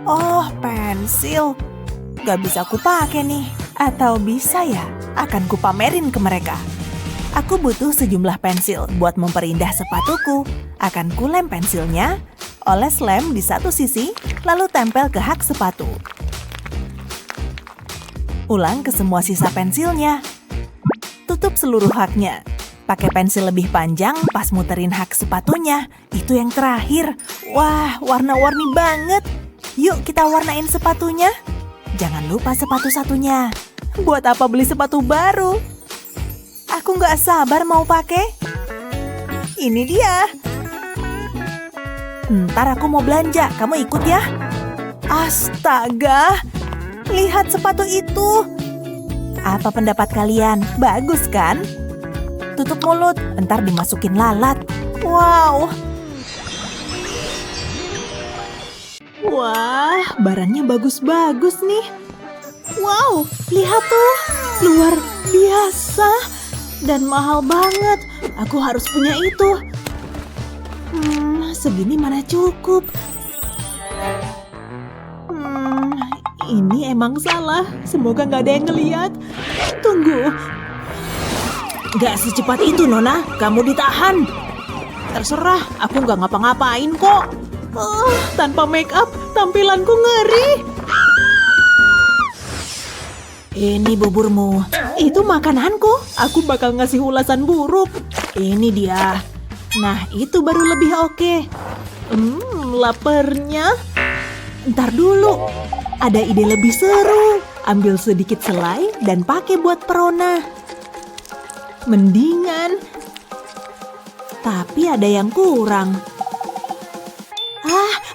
Oh, pensil. Gak bisa aku pakai nih. Atau bisa ya? Akan kupamerin ke mereka. Aku butuh sejumlah pensil buat memperindah sepatuku. Akan kulem pensilnya, oles lem di satu sisi, lalu tempel ke hak sepatu. Ulang ke semua sisa pensilnya. Tutup seluruh haknya. Pakai pensil lebih panjang pas muterin hak sepatunya. Itu yang terakhir. Wah, warna-warni banget. Yuk kita warnain sepatunya. Jangan lupa sepatu satunya. Buat apa beli sepatu baru? Aku nggak sabar mau pakai. Ini dia. Ntar aku mau belanja, kamu ikut ya? Astaga, lihat sepatu itu. Apa pendapat kalian? Bagus kan? Tutup mulut, ntar dimasukin lalat. Wow. Wah, barangnya bagus-bagus nih. Wow, lihat tuh. Luar biasa. Dan mahal banget. Aku harus punya itu. Segini mana cukup. Ini emang salah. Semoga nggak ada yang ngeliat. Tunggu. Nggak secepat itu, Nona. Kamu ditahan. Terserah, aku nggak ngapa-ngapain kok. Tanpa make up, tampilanku ngeri. Ini buburmu. Itu makananku. Aku bakal ngasih ulasan buruk. Ini dia. Nah, itu baru lebih oke. Laparnya. Ntar dulu. Ada ide lebih seru. Ambil sedikit selai dan pakai buat perona. Mendingan. Tapi ada yang kurang.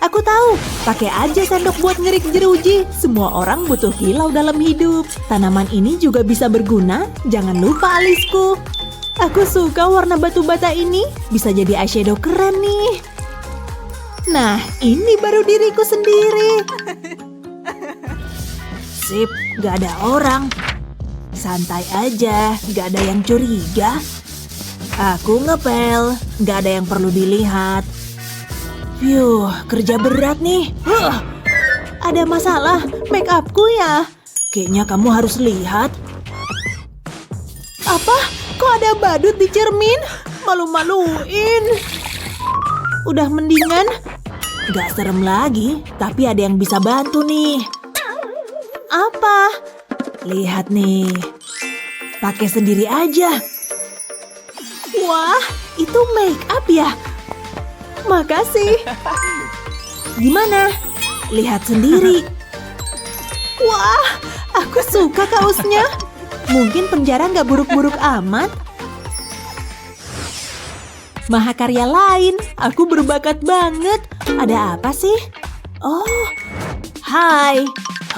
Aku tahu. Pakai aja sendok buat ngerik jeruji. Semua orang butuh kilau dalam hidup. Tanaman ini juga bisa berguna. Jangan lupa alisku. Aku suka warna batu bata ini. Bisa jadi eyeshadow keren nih. Nah, ini baru diriku sendiri. Sip, gak ada orang. Santai aja, gak ada yang curiga. Aku ngepel, gak ada yang perlu dilihat. Kerja berat nih. Ada masalah make upku ya? Kayaknya kamu harus lihat. Apa? Kok ada badut di cermin? Malu-maluin. Udah mendingan? Gak serem lagi, tapi ada yang bisa bantu nih. Apa? Lihat nih. Pakai sendiri aja. Wah, itu make up ya? Makasih. Gimana? Lihat sendiri. Wah, aku suka kaosnya. Mungkin penjara nggak buruk-buruk amat. Mahakarya lain, aku berbakat banget. Ada apa sih? Oh, hai.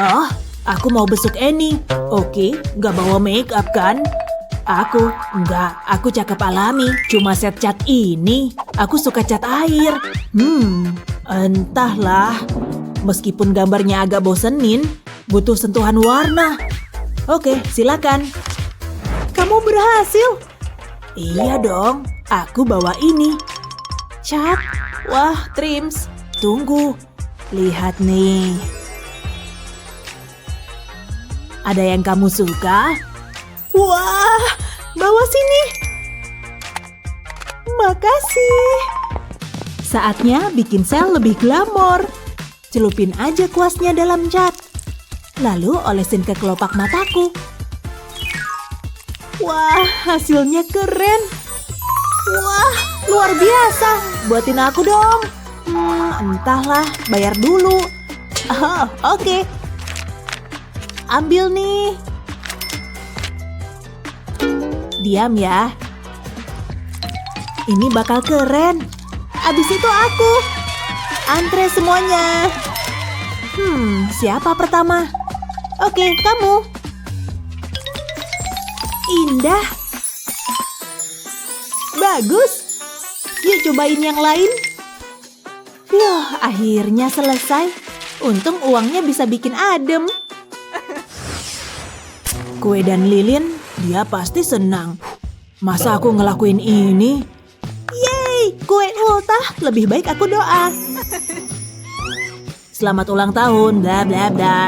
Oh, aku mau besuk Annie. Oke, nggak bawa make up kan? Aku cakep alami. Cuma set cat ini. Aku suka cat air. Entahlah. Meskipun gambarnya agak bosenin, butuh sentuhan warna. Oke, silakan. Kamu berhasil. Iya dong, aku bawa ini. Cat. Wah, Trims. Tunggu. Lihat nih. Ada yang kamu suka? Wah, bawa sini. Makasih. Saatnya bikin sel lebih glamor. Celupin aja kuasnya dalam cat. Lalu olesin ke kelopak mataku. Wah, hasilnya keren. Wah, luar biasa. Buatin aku dong. Entahlah, bayar dulu. Oh, oke. Ambil nih. Diam ya. Ini bakal keren. Abis itu aku. Antre semuanya. Siapa pertama? Oke, kamu. Indah. Bagus. Yuk cobain yang lain. Akhirnya selesai. Untung uangnya bisa bikin adem. Kue dan lilin, dia pasti senang. Masa aku ngelakuin ini? Yeay, kue ultah. Lebih baik aku doa. Selamat ulang tahun, bla bla bla.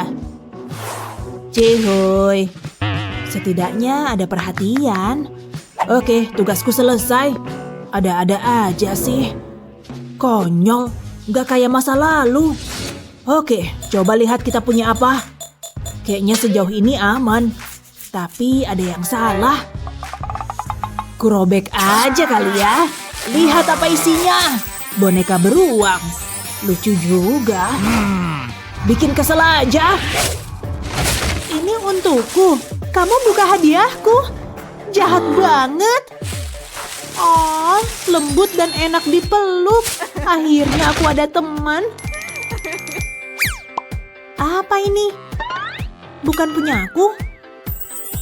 Cihoy. Setidaknya ada perhatian. Oke, tugasku selesai. Ada-ada aja sih. Konyol, gak kayak masa lalu. Oke, coba lihat kita punya apa. Kayaknya sejauh ini aman. Tapi ada yang salah. Kurobek aja kali ya. Lihat apa isinya. Boneka beruang. Lucu juga. Bikin kesel aja. Ini untukku. Kamu buka hadiahku. Jahat banget. Oh, lembut dan enak dipeluk. Akhirnya aku ada teman. Apa ini? Bukan punyaku.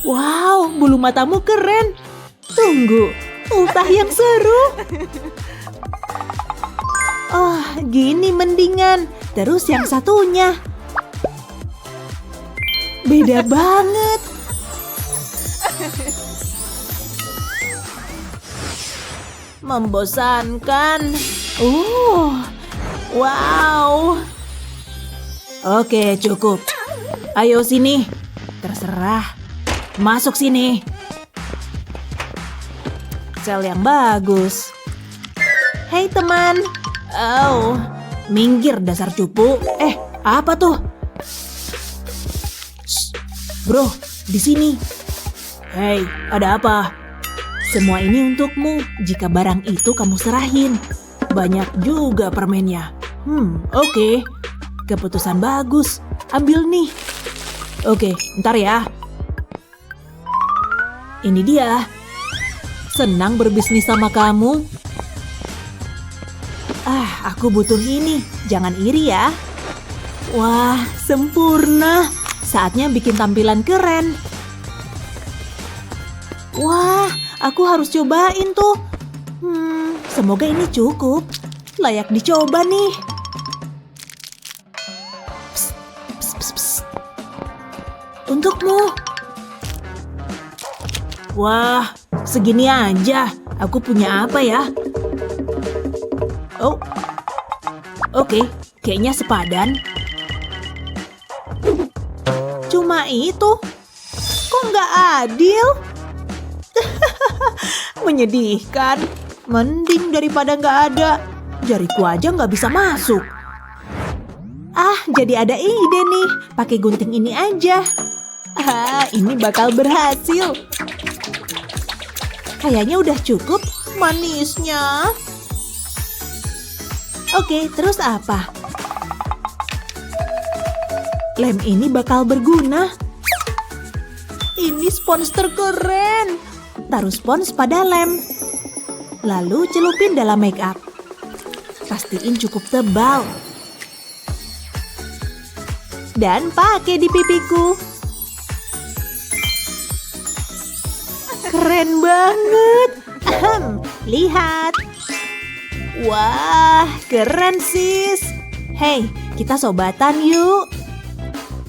Wow, bulu matamu keren. Tunggu, ultah yang seru. Oh, gini mendingan. Terus yang satunya. Beda banget. Membosankan. Wow. Oke, cukup. Ayo sini. Terserah. Masuk sini. Sel yang bagus. Hei teman. Oh, minggir dasar cupu. Apa tuh? Shh, bro, di sini. Hei, ada apa? Semua ini untukmu. Jika barang itu kamu serahin. Banyak juga permennya. Oke. Keputusan bagus. Ambil nih. Oke, ntar ya. Ini dia. Senang berbisnis sama kamu. Aku butuh ini. Jangan iri ya. Wah, sempurna. Saatnya bikin tampilan keren. Wah, aku harus cobain tuh. Semoga ini cukup. Layak dicoba nih. Psst, psst, psst, psst. Untukmu. Wah, segini aja. Aku punya apa ya? Oh, oke. Kayaknya sepadan. Cuma itu. Kok nggak adil? Menyedihkan. Mending daripada nggak ada. Jariku aja nggak bisa masuk. Ah, jadi ada ide nih. Pakai gunting ini aja. Ah, ini bakal berhasil. Kayaknya udah cukup manisnya. Oke, terus apa? Lem ini bakal berguna. Ini spons terkeren. Taruh spons pada lem. Lalu celupin dalam make up. Pastiin cukup tebal. Dan pakai di pipiku. Keren banget. Lihat. Wah, keren sis. Hei, kita sobatan yuk.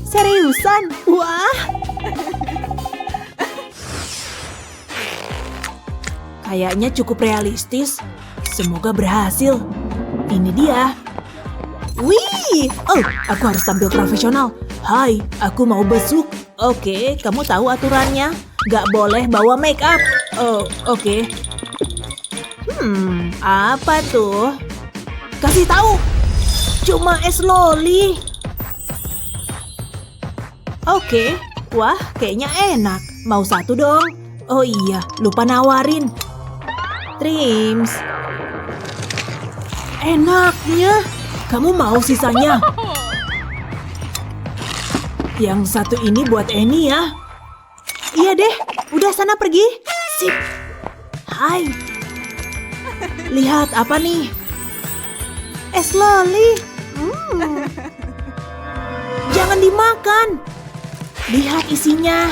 Seriusan? Wah. Kayaknya cukup realistis. Semoga berhasil. Ini dia. Wih! Oh, aku harus tampil profesional. Hai, aku mau besuk. Oke, kamu tahu aturannya. Gak boleh bawa make up. Oh, oke. Apa tuh? Kasih tahu. Cuma es loli. Oke. Wah, kayaknya enak. Mau satu dong. Oh iya, lupa nawarin. Trims. Enaknya. Kamu mau sisanya? Yang satu ini buat Annie ya. Iya deh, udah sana pergi. Sip. Hai. Lihat apa nih? Es loli. Jangan dimakan. Lihat isinya.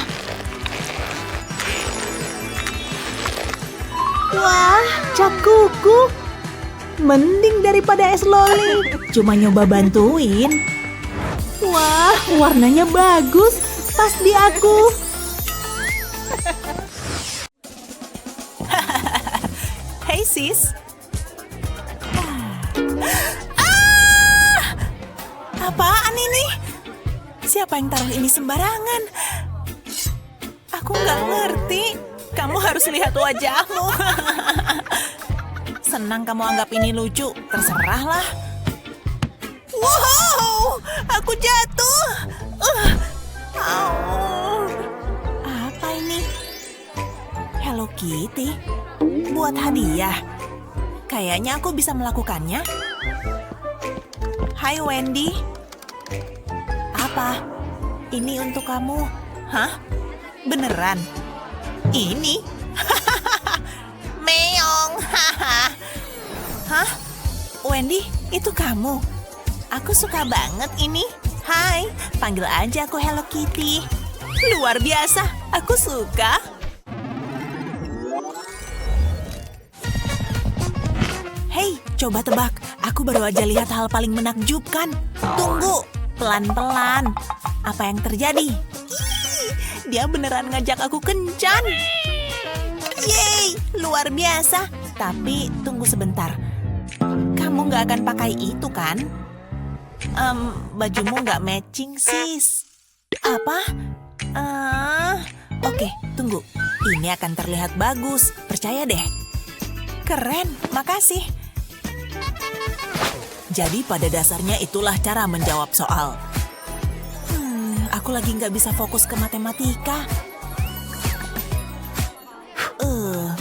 Wah, cap kuku. Mending daripada es loli. Cuma nyoba bantuin. Wah, warnanya bagus. Pas di aku. Hey sis. Apaan ini? Siapa yang taruh ini sembarangan? Aku nggak ngerti. Kamu harus lihat wajahmu. Senang kamu anggap ini lucu. Terserahlah. Wow, aku jatuh. Apa ini? Hello Kitty. Buat hadiah. Kayaknya aku bisa melakukannya. Hai Wendy. Apa? Ini untuk kamu. Hah? Beneran? Ini? Meong. Hah? Wendy, itu kamu? Aku suka banget ini. Hai, panggil aja aku Hello Kitty. Luar biasa, aku suka. Hei, coba tebak. Aku baru aja lihat hal paling menakjubkan. Tunggu, pelan-pelan. Apa yang terjadi? Ih, dia beneran ngajak aku kencan. Yeay, luar biasa. Tapi tunggu sebentar. Kamu nggak akan pakai itu kan? Bajumu nggak matching sis. Apa? Oke, tunggu. Ini akan terlihat bagus. Percaya deh. Keren, makasih. Jadi pada dasarnya itulah cara menjawab soal. Aku lagi nggak bisa fokus ke matematika.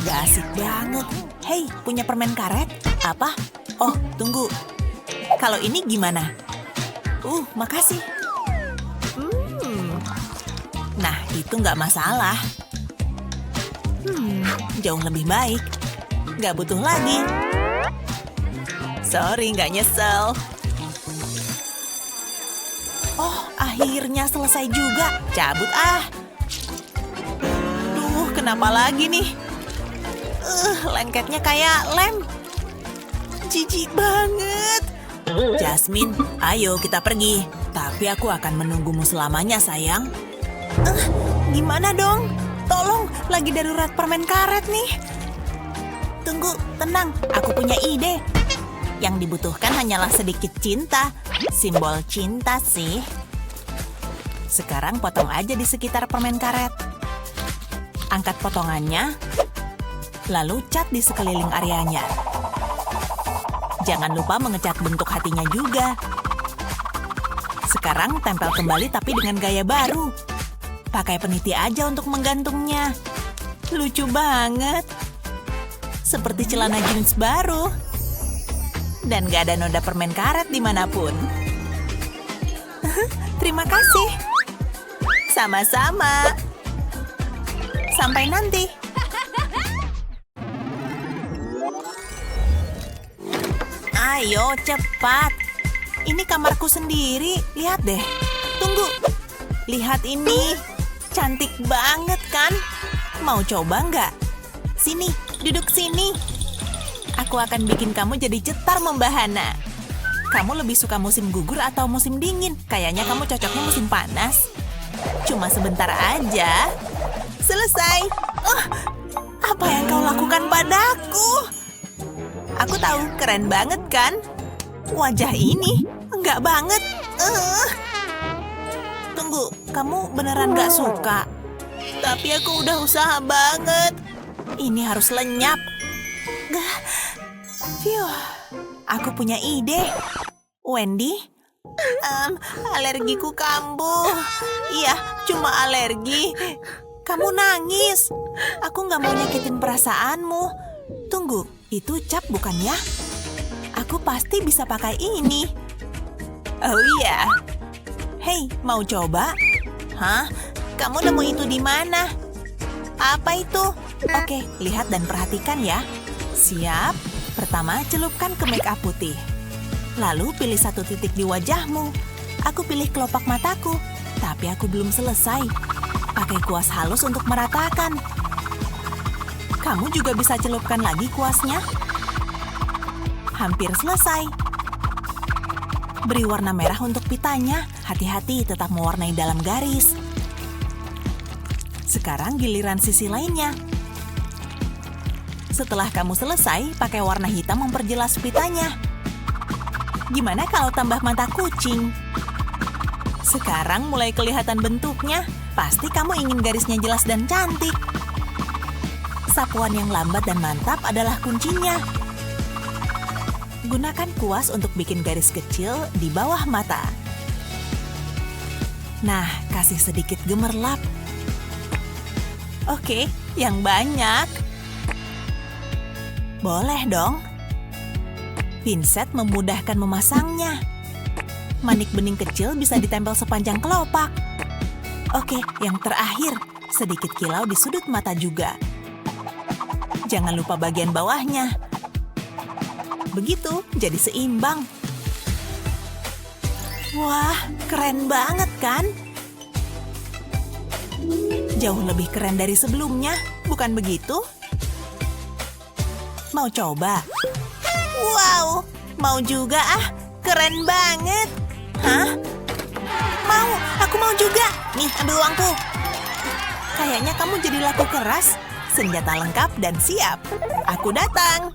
Gak asik banget. Hei, punya permen karet? Apa? Oh, tunggu. Kalau ini gimana? Makasih. Nah, itu nggak masalah. Jauh lebih baik. Nggak butuh lagi. Sorry, nggak nyesel. Oh, akhirnya selesai juga. Cabut ah. Duh, kenapa lagi nih? Lengketnya kayak lem. Jijik banget. Jasmine, ayo kita pergi. Tapi aku akan menunggumu selamanya, sayang. Gimana dong? Tolong, lagi darurat permen karet nih. Tunggu, tenang. Aku punya ide. Yang dibutuhkan hanyalah sedikit cinta. Simbol cinta sih. Sekarang potong aja di sekitar permen karet. Angkat potongannya, lalu cat di sekeliling areanya. Jangan lupa mengecat bentuk hatinya juga. Sekarang tempel kembali tapi dengan gaya baru. Pakai peniti aja untuk menggantungnya. Lucu banget. Seperti celana jeans baru. Dan gak ada noda permen karet dimanapun. Terima kasih. Sama-sama. Sampai nanti. Ayo, cepat. Ini kamarku sendiri. Lihat deh. Tunggu. Lihat ini. Cantik banget kan? Mau coba nggak? Sini, duduk sini. Aku akan bikin kamu jadi cetar membahana. Kamu lebih suka musim gugur atau musim dingin? Kayaknya kamu cocoknya musim panas. Cuma sebentar aja. Selesai. Apa yang kau lakukan padaku? Aku tahu, keren banget kan? Wajah ini, enggak banget. Tunggu, kamu beneran gak suka? Tapi aku udah usaha banget. Ini harus lenyap. Phew, aku punya ide. Wendy? Alergiku kambuh. Iya, cuma alergi. Kamu nangis. Aku gak mau nyakitin perasaanmu. Tunggu, itu cap bukan ya? Aku pasti bisa pakai ini. Oh iya. Hei, mau coba? Hah? Kamu nemu itu di mana? Apa itu? Oke, lihat dan perhatikan ya. Siap? Pertama, celupkan ke make up putih. Lalu pilih satu titik di wajahmu. Aku pilih kelopak mataku, tapi aku belum selesai. Pakai kuas halus untuk meratakan. Kamu juga bisa celupkan lagi kuasnya. Hampir selesai. Beri warna merah untuk pitanya. Hati-hati tetap mewarnai dalam garis. Sekarang giliran sisi lainnya. Setelah kamu selesai, pakai warna hitam memperjelas pitanya. Gimana kalau tambah mata kucing? Sekarang mulai kelihatan bentuknya. Pasti kamu ingin garisnya jelas dan cantik. Sapuan yang lambat dan mantap adalah kuncinya. Gunakan kuas untuk bikin garis kecil di bawah mata. Nah, kasih sedikit gemerlap. Oke, yang banyak. Boleh dong. Pinset memudahkan memasangnya. Manik bening kecil bisa ditempel sepanjang kelopak. Oke, yang terakhir, sedikit kilau di sudut mata juga. Jangan lupa bagian bawahnya. Begitu, jadi seimbang. Wah, keren banget kan? Jauh lebih keren dari sebelumnya, bukan begitu? Mau coba? Wow, mau juga ah, keren banget. Hah? Mau, aku mau juga. Nih, ambil uangku. Kayaknya kamu jadi laku keras. Senjata lengkap dan siap. Aku datang.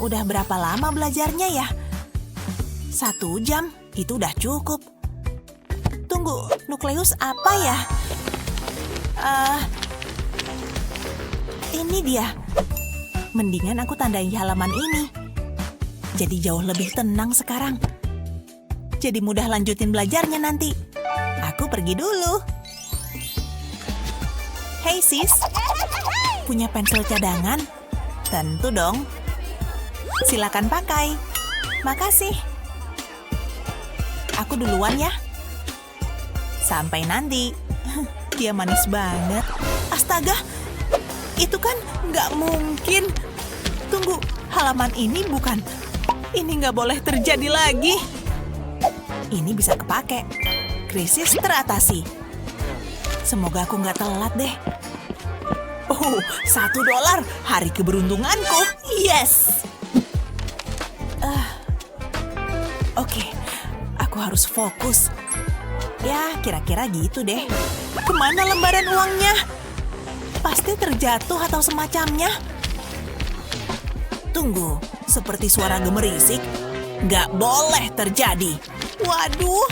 Udah berapa lama belajarnya ya? 1 jam, itu udah cukup. Tunggu, nukleus apa ya? Ini dia. Mendingan aku tandai halaman ini. Jadi jauh lebih tenang sekarang. Jadi mudah lanjutin belajarnya nanti. Aku pergi dulu. Hey sis, punya pensil cadangan? Tentu dong. Silakan pakai. Makasih. Aku duluan ya. Sampai nanti. Dia manis banget. Astaga, itu kan nggak mungkin. Tunggu, halaman ini bukan. Ini nggak boleh terjadi lagi. Ini bisa kepake. Krisis teratasi. Semoga aku nggak telat deh. Oh, $1. Hari keberuntunganku. Yes! Oke, aku harus fokus. Ya, kira-kira gitu deh. Kemana lembaran uangnya? Pasti terjatuh atau semacamnya. Tunggu, seperti suara gemerisik. Nggak boleh terjadi. Waduh,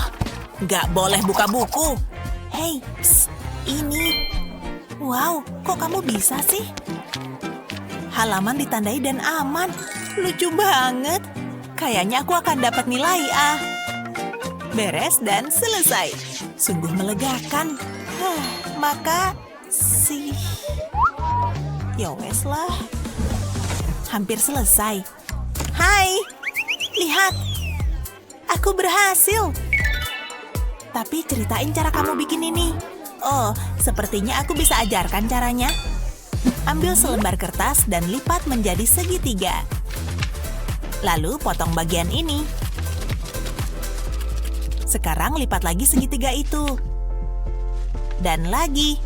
nggak boleh buka buku. Hei, psst, ini. Wow, kok kamu bisa sih? Halaman ditandai dan aman. Lucu banget. Kayaknya aku akan dapat nilai A. Beres dan selesai. Sungguh melegakan. Maka sih. Ya wes lah. Hampir selesai. Hai, lihat. Aku berhasil. Tapi ceritain cara kamu bikin ini. Oh, sepertinya aku bisa ajarkan caranya. Ambil selembar kertas dan lipat menjadi segitiga. Lalu potong bagian ini. Sekarang lipat lagi segitiga itu. Dan lagi.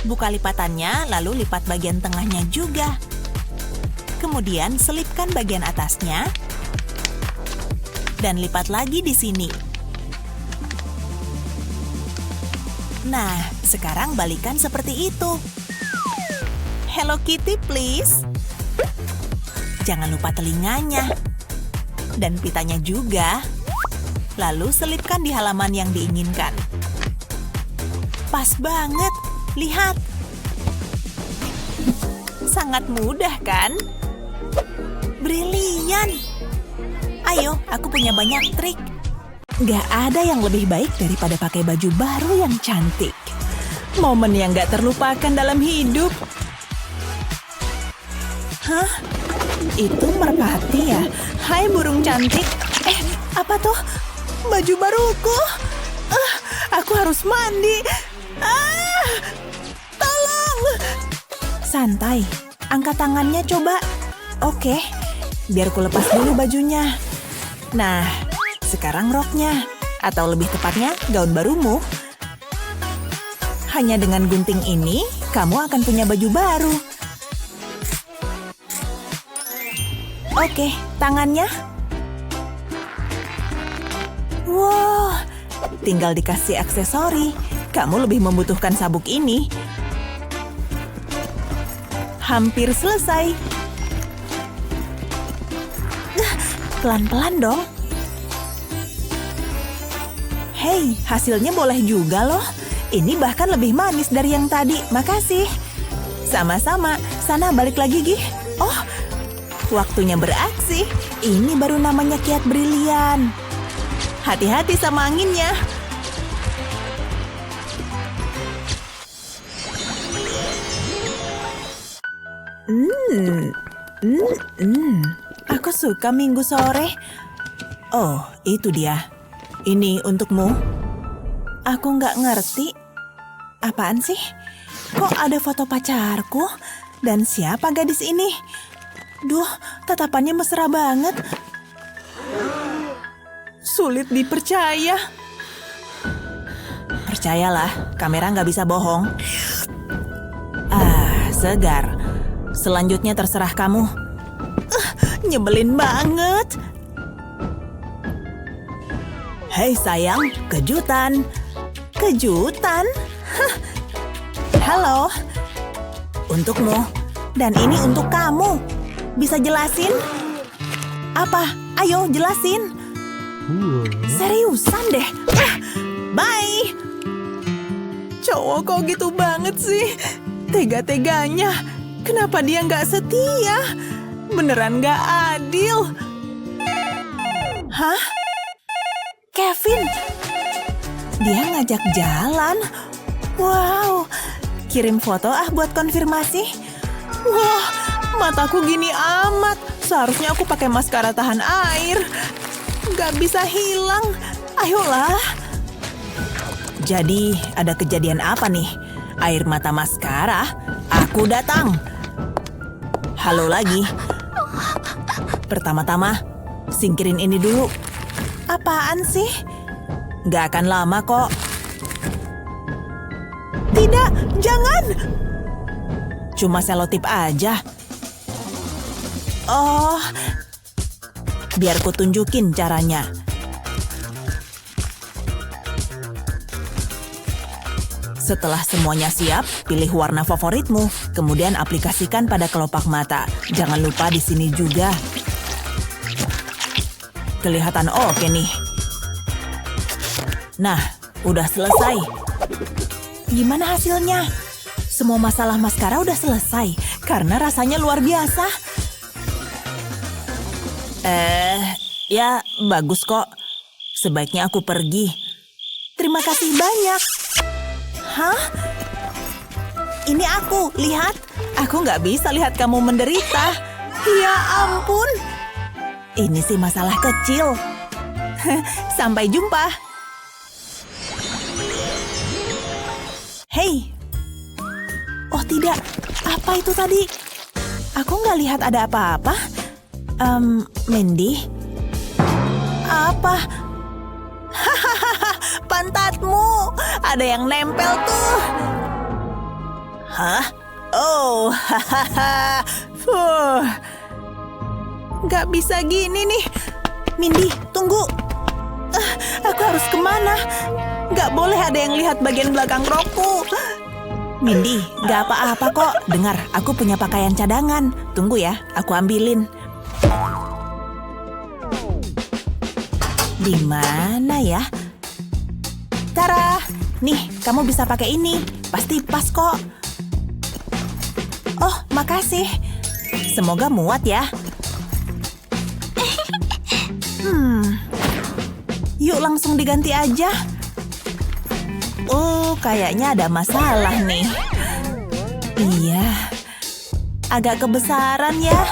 Buka lipatannya, lalu lipat bagian tengahnya juga. Kemudian selipkan bagian atasnya. Dan lipat lagi di sini. Nah, sekarang balikan seperti itu. Hello Kitty, please. Jangan lupa telinganya. Dan pitanya juga. Lalu selipkan di halaman yang diinginkan. Pas banget. Lihat. Sangat mudah kan? Brilian. Ayo, aku punya banyak trik. Gak ada yang lebih baik daripada pakai baju baru yang cantik. Momen yang gak terlupakan dalam hidup. Hah? Itu merpati ya? Hai burung cantik. Apa tuh? Baju baruku. Aku harus mandi. Tolong. Santai. Angkat tangannya coba. Oke. Biar ku lepas dulu bajunya. Nah, sekarang roknya. Atau lebih tepatnya, gaun barumu. Hanya dengan gunting ini, kamu akan punya baju baru. Oke, tangannya. Wow, tinggal dikasih aksesori. Kamu lebih membutuhkan sabuk ini. Hampir selesai. Pelan-pelan dong. Hei, hasilnya boleh juga loh. Ini bahkan lebih manis dari yang tadi. Makasih. Sama-sama. Sana balik lagi, Gih. Oh, waktunya beraksi. Ini baru namanya kiat brilian. Hati-hati sama anginnya. Aku suka minggu sore. Oh, itu dia. Ini untukmu. Aku nggak ngerti. Apaan sih? Kok ada foto pacarku? Dan siapa gadis ini? Duh, tatapannya mesra banget. Sulit dipercaya. Percayalah, kamera nggak bisa bohong. Segar. Selanjutnya terserah kamu. Nyebelin banget. Hei sayang, kejutan. Kejutan? Halo. Untukmu. Dan ini untuk kamu. Bisa jelasin? Apa? Ayo jelasin. Seriusan deh. Bye. Cowok kok gitu banget sih? Tega-teganya. Kenapa dia nggak setia? Beneran nggak adil. Hah? Kevin? Dia ngajak jalan? Wow. Kirim foto buat konfirmasi. Wah, mataku gini amat. Seharusnya aku pakai maskara tahan air. Nggak bisa hilang. Ayolah. Jadi, ada kejadian apa nih? Air mata maskara? Aku datang. Halo lagi. Pertama-tama, singkirin ini dulu. Apaan sih? Nggak akan lama kok. Tidak, jangan. Cuma selotip aja. Oh, biar ku tunjukin caranya. Setelah semuanya siap, pilih warna favoritmu, kemudian aplikasikan pada kelopak mata. Jangan lupa di sini juga. kelihatan oke nih. Nah, udah selesai. Gimana hasilnya? Semua masalah maskara udah selesai karena rasanya luar biasa. Ya bagus kok. Sebaiknya aku pergi. Terima kasih banyak. Hah? Ini aku, lihat. Aku nggak bisa lihat kamu menderita. Ya ampun. Ini sih masalah kecil. Sampai jumpa. Hei. Oh tidak, apa itu tadi? Aku nggak lihat ada apa-apa. Mindy? Apa? Hahaha, pantatmu. Ada yang nempel tuh. Hah? Oh, hahaha. Nggak bisa gini nih. Mindy, tunggu. Aku harus kemana? Nggak boleh ada yang lihat bagian belakang rokku. Mindy, nggak apa-apa kok. Dengar, aku punya pakaian cadangan. Tunggu ya, aku ambilin. Di mana ya? Tara, nih, kamu bisa pakai ini. Pasti pas kok. Oh, makasih. Semoga muat ya. Yuk langsung diganti aja. Oh, kayaknya ada masalah nih. Iya. Agak kebesaran ya.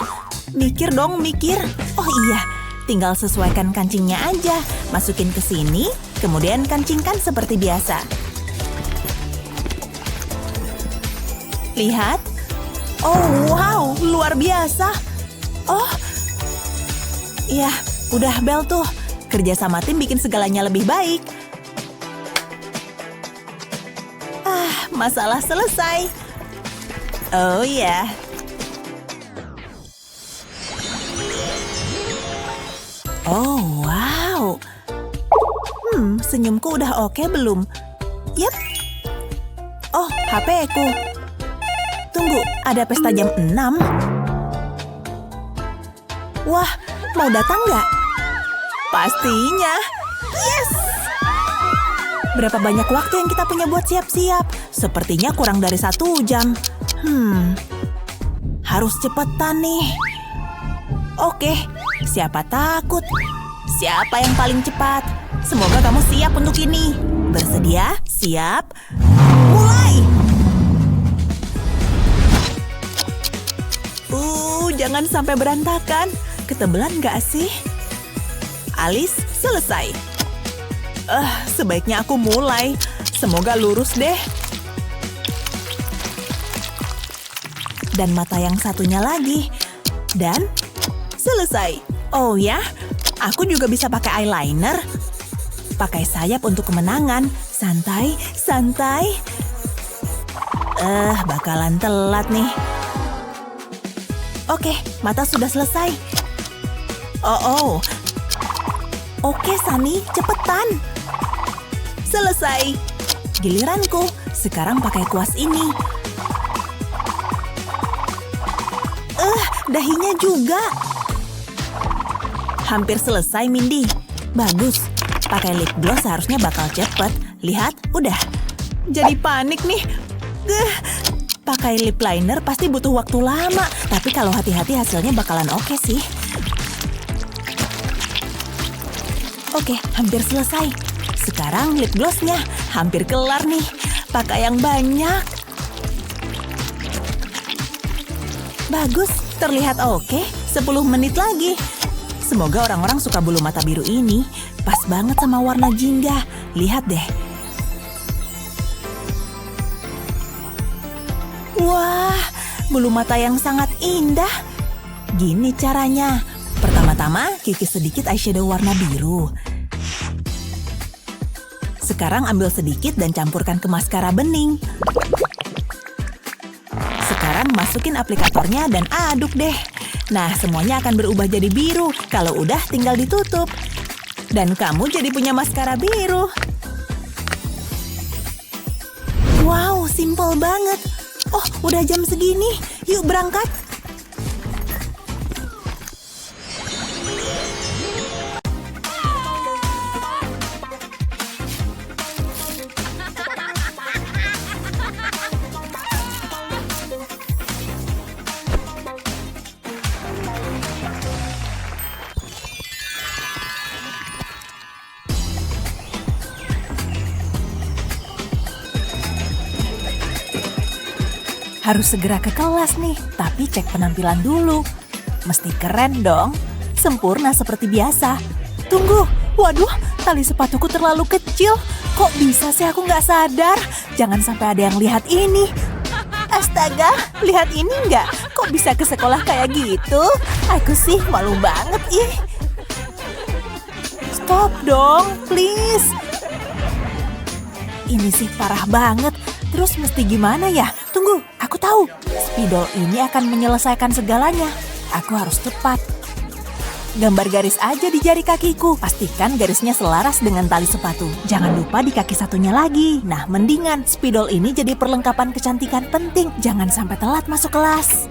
Mikir dong, mikir. Oh iya, tinggal sesuaikan kancingnya aja. Masukin ke sini, kemudian kancingkan seperti biasa. Lihat. Oh, wow, luar biasa. Oh. Iya, udah Bel tuh. Kerja sama tim bikin segalanya lebih baik. Masalah selesai. Oh ya. Oh wow. Senyumku udah oke belum? Yap. Oh, HP-ku. Tunggu, ada pesta jam 6. Wah, mau datang nggak? Pastinya. Yes. Berapa banyak waktu yang kita punya buat siap-siap? Sepertinya kurang dari 1 jam. Harus cepetan nih. Oke, siapa takut? Siapa yang paling cepat? Semoga kamu siap untuk ini. Bersedia? Siap? Mulai! Jangan sampai berantakan. Ketebelan nggak sih? Alis, selesai. Sebaiknya aku mulai. Semoga lurus deh. Dan mata yang satunya lagi. Dan selesai. Oh ya, aku juga bisa pakai eyeliner. Pakai sayap untuk kemenangan. Santai, santai. Bakalan telat nih. Oke, mata sudah selesai. Oh. Oke, Sunny, cepetan. Selesai. Giliranku. Sekarang pakai kuas ini. Dahinya juga. Hampir selesai, Mindy. Bagus. Pakai lip gloss seharusnya bakal cepet. Lihat, udah. Jadi panik nih. Pakai lip liner pasti butuh waktu lama. Tapi kalau hati-hati hasilnya bakalan oke sih. Oke, hampir selesai. Sekarang lip glossnya hampir kelar nih. Pakai yang banyak. Bagus, terlihat oke. 10 menit lagi. Semoga orang-orang suka bulu mata biru ini. Pas banget sama warna jingga. Lihat deh. Wah, bulu mata yang sangat indah. Gini caranya. Pertama-tama, kikis sedikit eyeshadow warna biru. Sekarang ambil sedikit dan campurkan ke maskara bening. Sekarang masukin aplikatornya dan aduk deh. Nah, semuanya akan berubah jadi biru. Kalau udah, tinggal ditutup. Dan kamu jadi punya maskara biru. Wow, simple banget. Oh, udah jam segini. Yuk berangkat. Harus segera ke kelas nih, tapi cek penampilan dulu. Mesti keren dong. Sempurna seperti biasa. Tunggu, waduh, tali sepatuku terlalu kecil. Kok bisa sih aku nggak sadar? Jangan sampai ada yang lihat ini. Astaga, lihat ini nggak? Kok bisa ke sekolah kayak gitu? Aku sih malu banget, ih. Stop dong, please. Ini sih parah banget. Terus mesti gimana ya? Tunggu, aku tahu. Spidol ini akan menyelesaikan segalanya. Aku harus tepat. Gambar garis aja di jari kakiku. Pastikan garisnya selaras dengan tali sepatu. Jangan lupa di kaki satunya lagi. Nah, mendingan. Spidol ini jadi perlengkapan kecantikan penting. Jangan sampai telat masuk kelas.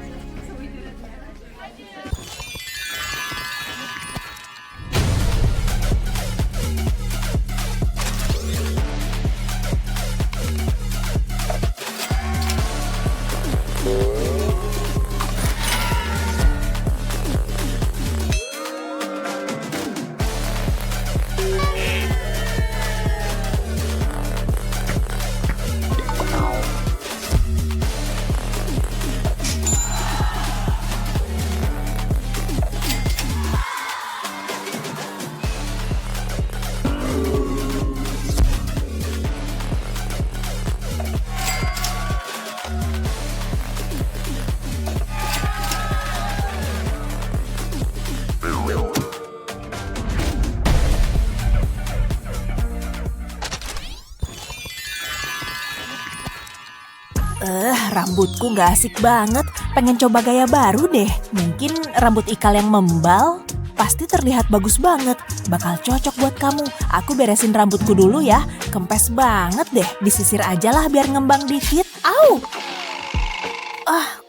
Rambutku gak asik banget. Pengen coba gaya baru deh. Mungkin rambut ikal yang membal. Pasti terlihat bagus banget. Bakal cocok buat kamu. Aku beresin rambutku dulu ya. Kempes banget deh. Disisir aja lah biar ngembang dikit. Au!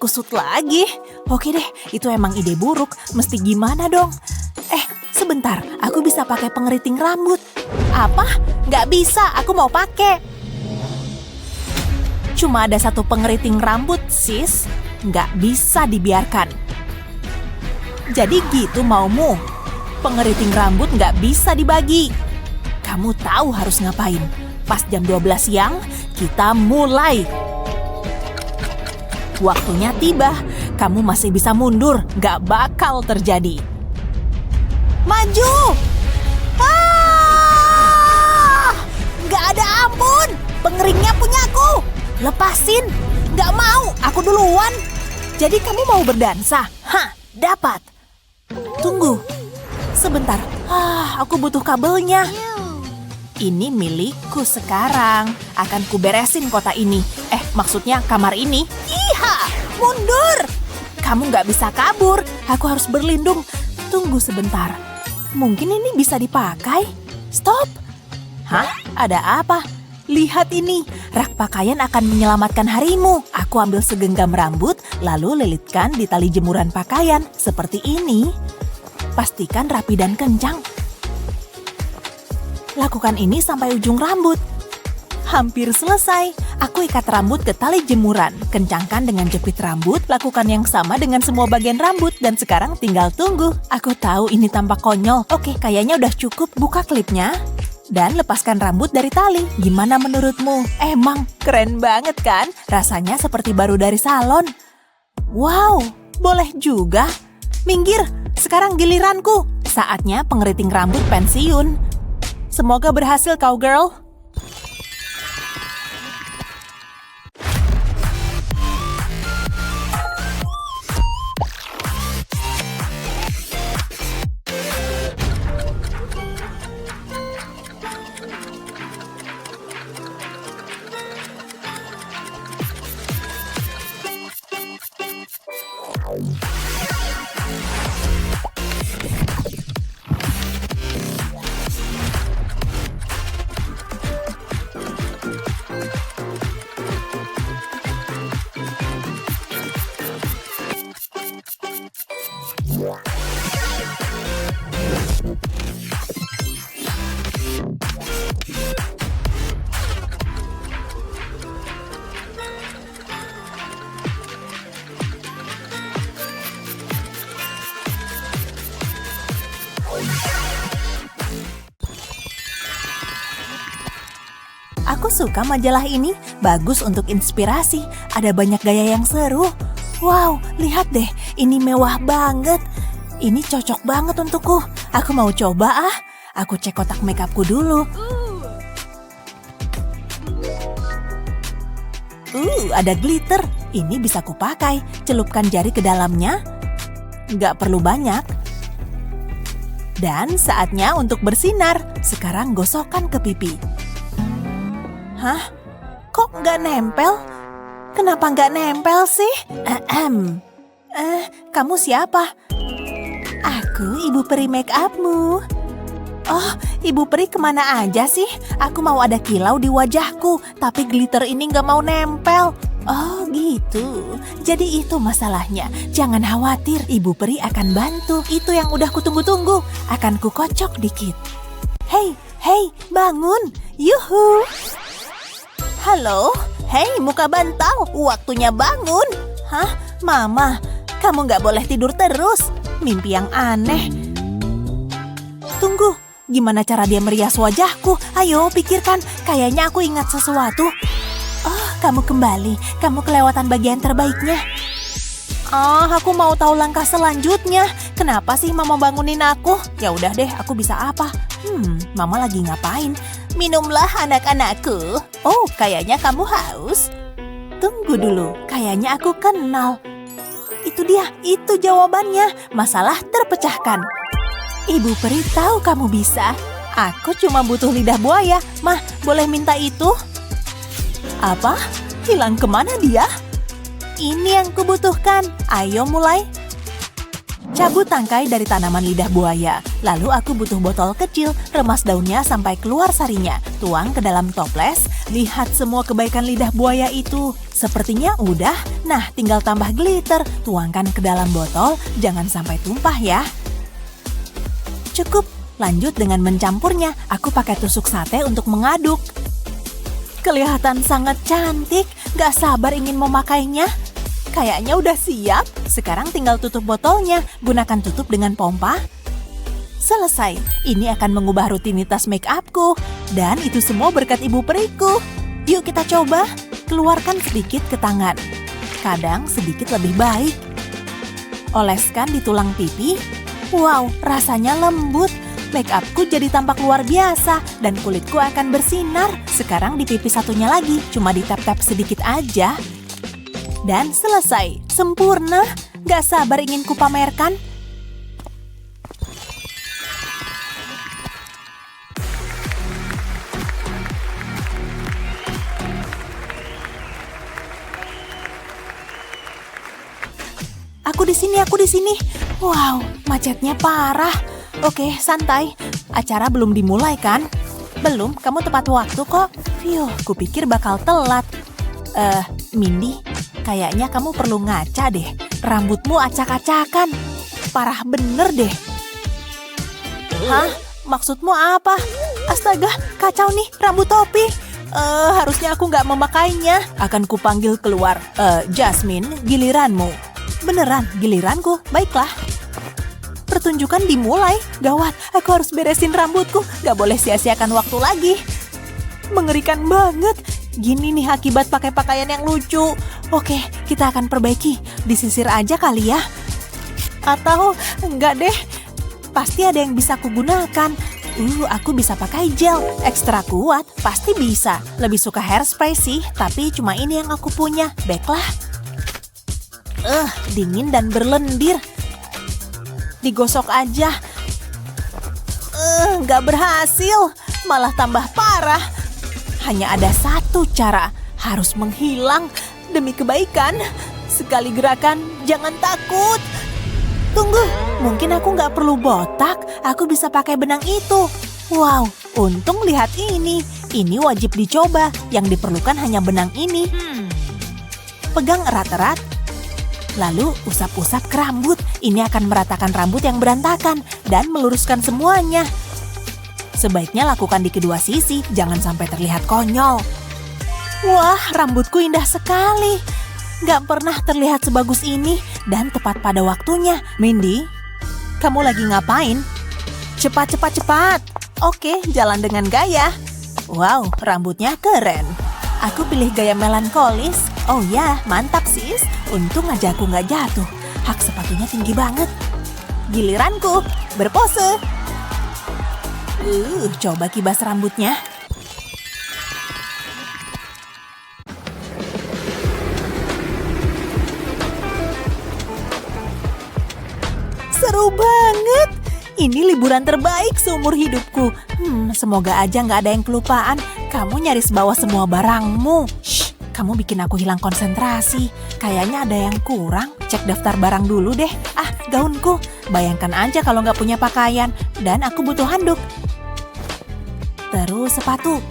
Kusut lagi. Oke deh, itu emang ide buruk. Mesti gimana dong? Sebentar. Aku bisa pakai pengeriting rambut. Apa? Gak bisa. Aku mau pakai. Cuma ada satu pengeriting rambut, sis. Nggak bisa dibiarkan. Jadi gitu maumu. Pengeriting rambut nggak bisa dibagi. Kamu tahu harus ngapain. Pas jam 12 siang, kita mulai. Waktunya tiba. Kamu masih bisa mundur. Nggak bakal terjadi. Maju! Nggak ada ampun. Pengeringnya punyaku. Lepasin! Nggak mau, aku duluan. Jadi kamu mau berdansa? Hah, dapat. Tunggu, sebentar. Aku butuh kabelnya. Ini milikku sekarang. Akan kuberesin kota ini. Maksudnya kamar ini. Iha, mundur! Kamu nggak bisa kabur. Aku harus berlindung. Tunggu sebentar. Mungkin ini bisa dipakai. Stop! Hah? Ada apa? Lihat ini, rak pakaian akan menyelamatkan harimu. Aku ambil segenggam rambut, lalu lilitkan di tali jemuran pakaian. Seperti ini. Pastikan rapi dan kencang. Lakukan ini sampai ujung rambut. Hampir selesai. Aku ikat rambut ke tali jemuran. Kencangkan dengan jepit rambut. Lakukan yang sama dengan semua bagian rambut. Dan sekarang tinggal tunggu. Aku tahu ini tampak konyol. Oke, kayaknya udah cukup. Buka klipnya. Dan lepaskan rambut dari tali. Gimana menurutmu? Emang keren banget kan? Rasanya seperti baru dari salon. Wow, boleh juga. Minggir, sekarang giliranku. Saatnya pengeriting rambut pensiun. Semoga berhasil cowgirl. Aku suka majalah ini, bagus untuk inspirasi. Ada banyak gaya yang seru. Wow, lihat deh, ini mewah banget. Ini cocok banget untukku. Aku mau coba ah. Aku cek kotak makeupku dulu. Ada glitter. Ini bisa kupakai. Celupkan jari ke dalamnya. Nggak perlu banyak. Dan saatnya untuk bersinar. Sekarang gosokkan ke pipi. Hah? Kok nggak nempel? Kenapa nggak nempel sih? Kamu siapa? Aku ibu peri make upmu. Oh, ibu peri kemana aja sih? Aku mau ada kilau di wajahku, tapi glitter ini nggak mau nempel. Oh gitu, jadi itu masalahnya. Jangan khawatir, ibu peri akan bantu. Itu yang udah kutunggu-tunggu. Akan kukocok dikit. Hei, bangun. Yuhu. Halo, hei muka bantal, waktunya bangun. Hah, Mama, kamu nggak boleh tidur terus. Mimpi yang aneh. Tunggu, gimana cara dia merias wajahku? Ayo pikirkan, kayaknya aku ingat sesuatu. Oh, kamu kembali. Kamu kelewatan bagian terbaiknya. Aku mau tahu langkah selanjutnya. Kenapa sih Mama bangunin aku? Ya udah deh, aku bisa apa? Mama lagi ngapain? Minumlah anak-anakku. Oh, kayaknya kamu haus. Tunggu dulu, kayaknya aku kenal. Itu dia, itu jawabannya. Masalah terpecahkan. Ibu peri tahu kamu bisa. Aku cuma butuh lidah buaya. Mah, boleh minta itu? Apa? Hilang kemana dia? Ini yang kubutuhkan. Ayo mulai. Cabut tangkai dari tanaman lidah buaya. Lalu aku butuh botol kecil. Remas daunnya sampai keluar sarinya. Tuang ke dalam toples. Lihat semua kebaikan lidah buaya itu. Sepertinya udah. Nah, tinggal tambah glitter. Tuangkan ke dalam botol. Jangan sampai tumpah ya. Cukup. Lanjut dengan mencampurnya. Aku pakai tusuk sate untuk mengaduk. Kelihatan sangat cantik. Gak sabar ingin memakainya. Kayaknya udah siap. Sekarang tinggal tutup botolnya. Gunakan tutup dengan pompa. Selesai. Ini akan mengubah rutinitas make upku. Dan itu semua berkat ibu periku. Yuk kita coba. Keluarkan sedikit ke tangan. Kadang sedikit lebih baik. Oleskan di tulang pipi. Wow, rasanya lembut. Make upku jadi tampak luar biasa. Dan kulitku akan bersinar. Sekarang di pipi satunya lagi. Cuma ditap-tap sedikit aja. Dan selesai. Sempurna. Gak sabar ingin kupamerkan. Aku di sini. Wow, macetnya parah. Oke, santai. Acara belum dimulai kan? Belum, kamu tepat waktu kok. Phew, kupikir bakal telat. Mindy, kayaknya kamu perlu ngaca deh. Rambutmu acak-acakan. Parah bener deh. Hah? Maksudmu apa? Astaga, kacau nih rambut topi. Harusnya aku nggak memakainya. Akan kupanggil keluar. Jasmine, giliranmu. Beneran, giliranku. Baiklah. Pertunjukan dimulai. Gawat, aku harus beresin rambutku. Gak boleh sia-siakan waktu lagi. Mengerikan banget. Gini nih akibat pakai pakaian yang lucu. Oke, kita akan perbaiki. Disisir aja kali ya. Atau enggak deh. Pasti ada yang bisa kugunakan. Aku bisa pakai gel. Ekstra kuat, pasti bisa. Lebih suka hairspray sih, tapi cuma ini yang aku punya. Baiklah. Dingin dan berlendir. Digosok aja. Nggak berhasil. Malah tambah parah. Hanya ada satu cara. Harus menghilang. Demi kebaikan. Sekali gerakan, jangan takut. Tunggu, mungkin aku nggak perlu botak. Aku bisa pakai benang itu. Wow, untung lihat ini. Ini wajib dicoba. Yang diperlukan hanya benang ini. Pegang erat-erat. Lalu usap-usap ke rambut. Ini akan meratakan rambut yang berantakan dan meluruskan semuanya. Sebaiknya lakukan di kedua sisi, jangan sampai terlihat konyol. Wah, rambutku indah sekali. Gak pernah terlihat sebagus ini dan tepat pada waktunya. Mindy, kamu lagi ngapain? Cepat. Oke, jalan dengan gaya. Wow, rambutnya keren. Aku pilih gaya melankolis. Oh ya, mantap sis. Untung aja aku nggak jatuh. Hak sepatunya tinggi banget. Giliranku, berpose. Coba kibas rambutnya. Seru banget. Ini liburan terbaik seumur hidupku. Semoga aja nggak ada yang kelupaan. Kamu nyaris bawa semua barangmu. Shh, kamu bikin aku hilang konsentrasi. Kayaknya ada yang kurang. Cek daftar barang dulu deh. Gaunku. Bayangkan aja kalau nggak punya pakaian. Dan aku butuh handuk. Terus sepatu.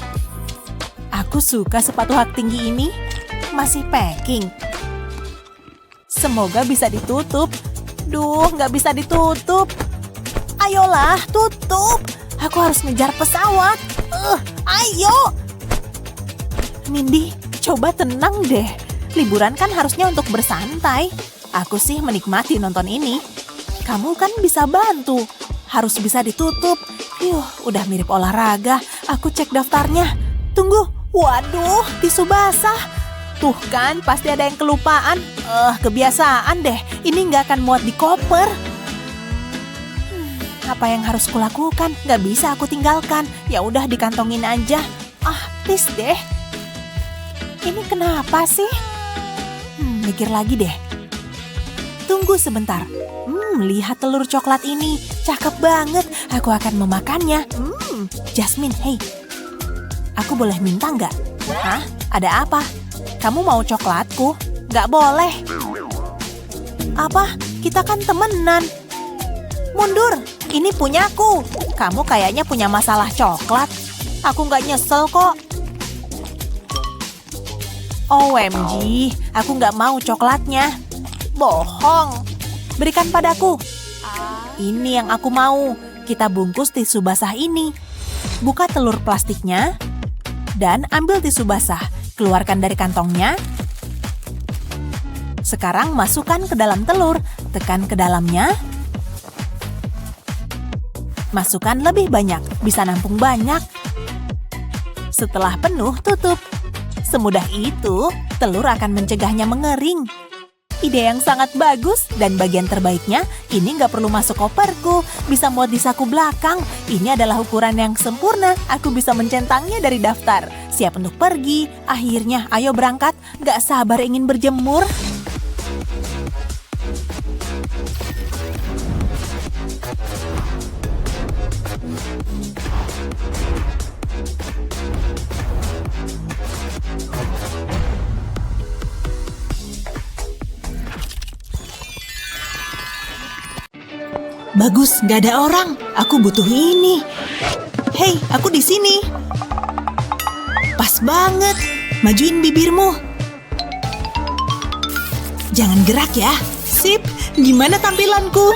Aku suka sepatu hak tinggi ini. Masih packing. Semoga bisa ditutup. Duh, nggak bisa ditutup. Ayolah, tutup. Aku harus ngejar pesawat. Ayo. Mindy, coba tenang deh. Liburan kan harusnya untuk bersantai. Aku sih menikmati nonton ini. Kamu kan bisa bantu. Harus bisa ditutup. Udah mirip olahraga. Aku cek daftarnya. Tunggu. Waduh, tisu basah. Tuh kan, pasti ada yang kelupaan. Kebiasaan deh. Ini nggak akan muat di koper. Apa yang harus kulakukan? Nggak bisa aku tinggalkan. Ya udah dikantongin aja. Please deh. Ini kenapa sih? Mikir lagi deh. Tunggu sebentar. Lihat telur coklat ini. Cakep banget. Aku akan memakannya. Jasmine, hey. Aku boleh minta nggak? Hah? Ada apa? Kamu mau coklatku? Nggak boleh. Apa? Kita kan temenan. Mundur, ini punyaku. Kamu kayaknya punya masalah coklat. Aku nggak nyesel kok. OMG, aku nggak mau coklatnya. Bohong. Berikan padaku. Ini yang aku mau. Kita bungkus tisu basah ini. Buka telur plastiknya. Dan ambil tisu basah. Keluarkan dari kantongnya. Sekarang masukkan ke dalam telur. Tekan ke dalamnya. Masukkan lebih banyak, bisa nampung banyak. Setelah penuh, tutup. Semudah itu, telur akan mencegahnya mengering. Ide yang sangat bagus, dan bagian terbaiknya, ini nggak perlu masuk koperku, bisa muat di saku belakang. Ini adalah ukuran yang sempurna, aku bisa mencentangnya dari daftar. Siap untuk pergi, akhirnya ayo berangkat, nggak sabar ingin berjemur. Bagus, nggak ada orang. Aku butuh ini. Hei, aku di sini. Pas banget. Majuin bibirmu. Jangan gerak ya. Sip, gimana tampilanku?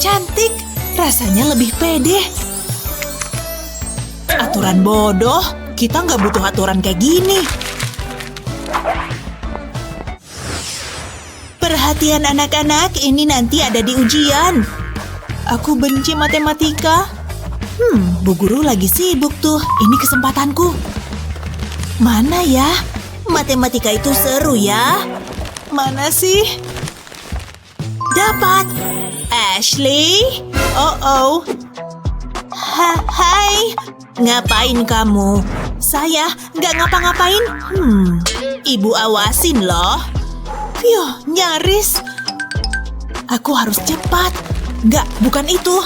Cantik, rasanya lebih pede. Aturan bodoh, kita nggak butuh aturan kayak gini. Perhatian anak-anak, ini nanti ada di ujian. Aku benci matematika. Bu guru lagi sibuk tuh. Ini kesempatanku. Mana ya? Matematika itu seru ya. Mana sih? Dapat. Ashley? Oh. Hai. Ngapain kamu? Saya nggak ngapa-ngapain. Ibu awasin loh. Nyaris. Aku harus cepat. Nggak, bukan itu.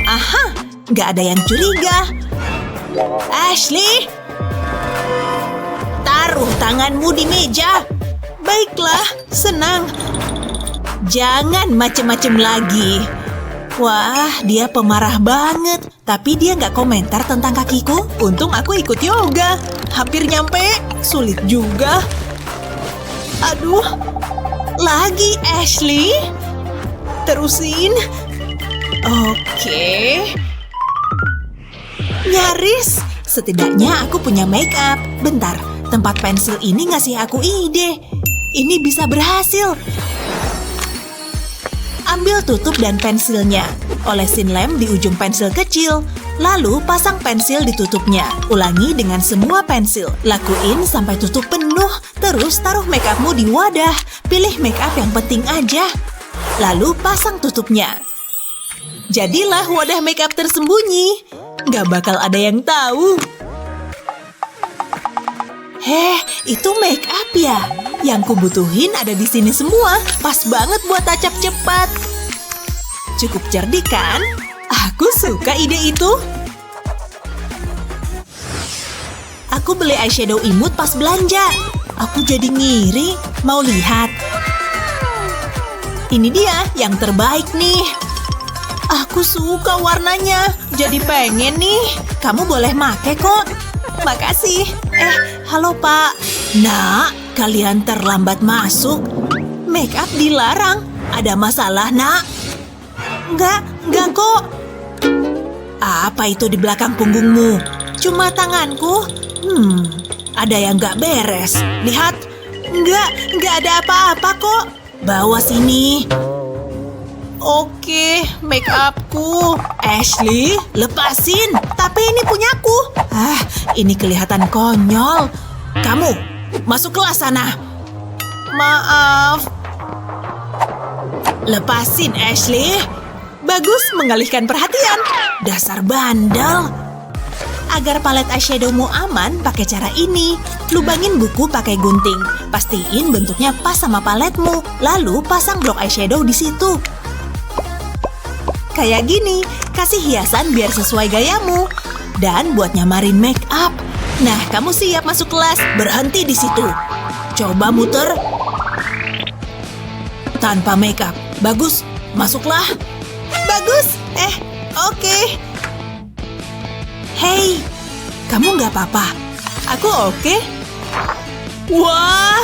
Aha, nggak ada yang curiga. Ashley, taruh tanganmu di meja. Baiklah, senang. Jangan macem-macem lagi. Wah, dia pemarah banget. Tapi dia nggak komentar tentang kakiku. Untung aku ikut yoga. Hampir nyampe, sulit juga. Aduh, lagi Ashley. Terusin. Oke. Nyaris. Setidaknya aku punya make up. Bentar, tempat pensil ini ngasih aku ide. Ini bisa berhasil. Ambil tutup dan pensilnya. Olesin lem di ujung pensil kecil. Lalu pasang pensil di tutupnya. Ulangi dengan semua pensil. Lakuin sampai tutup penuh. Terus taruh make upmu di wadah. Pilih make up yang penting aja. Lalu pasang tutupnya. Jadilah wadah make up tersembunyi. Gak bakal ada yang tahu. Heh, itu make up ya? Yang kubutuhin ada di sini semua. Pas banget buat tacap cepat. Cukup cerdik kan? Aku suka ide itu. Aku beli eyeshadow imut pas belanja. Aku jadi ngiri. Mau lihat? Ini dia yang terbaik nih. Aku suka warnanya. Jadi pengen nih. Kamu boleh make kok. Makasih. Halo Pak. Nak, kalian terlambat masuk. Make up dilarang. Ada masalah, Nak? Enggak kok. Apa itu di belakang punggungmu? Cuma tanganku. Ada yang gak beres. Lihat. Enggak ada apa-apa kok. Bawa sini. Oke, make upku. Ashley, lepasin. Tapi ini punyaku. Ini kelihatan konyol. Kamu, masuk kelas sana. Maaf. Lepasin, Ashley. Bagus mengalihkan perhatian. Dasar bandel. Agar palet eyeshadowmu aman, pakai cara ini. Lubangin buku pakai gunting. Pastiin bentuknya pas sama paletmu. Lalu pasang blok eyeshadow di situ. Kayak gini, kasih hiasan biar sesuai gayamu. Dan buat nyamarin make up. Nah, kamu siap masuk kelas. Berhenti di situ. Coba muter. Tanpa make up. Bagus, masuklah. Bagus. Oke. Hei, kamu nggak apa-apa. Aku oke. Wah.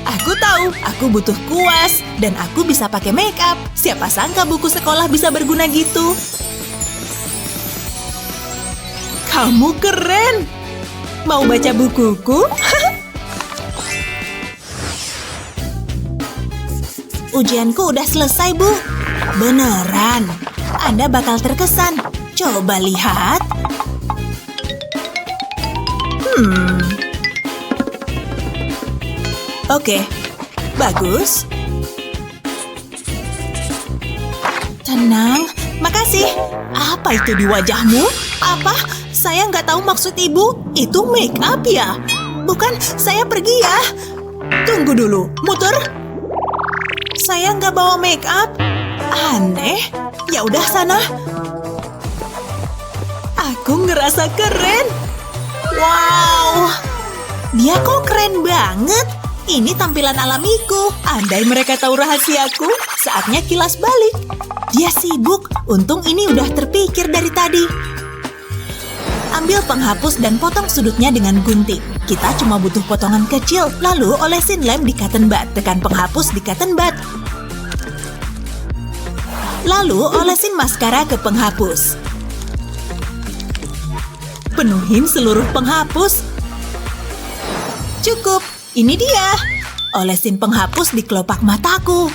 Aku tahu, aku butuh kuas, dan aku bisa pakai make up. Siapa sangka buku sekolah bisa berguna gitu. Kamu keren. Mau baca bukuku? Ujianku udah selesai, Bu. Beneran. Anda bakal terkesan. Coba lihat. Oke, bagus. Tenang, makasih. Apa itu di wajahmu? Apa? Saya nggak tahu maksud ibu. Itu make up ya? Bukan, saya pergi ya. Tunggu dulu, muter. Saya nggak bawa make up. Aneh. Ya udah sana. Aku ngerasa keren. Wow. Dia kok keren banget. Ini tampilan alamiku. Andai mereka tahu rahasiaku, saatnya kilas balik. Dia sibuk. Untung ini udah terpikir dari tadi. Ambil penghapus dan potong sudutnya dengan gunting. Kita cuma butuh potongan kecil. Lalu olesin lem di cotton bud. Tekan penghapus di cotton bud. Lalu olesin maskara ke penghapus. Penuhin seluruh penghapus. Cukup. Ini dia. Olesin penghapus di kelopak mataku.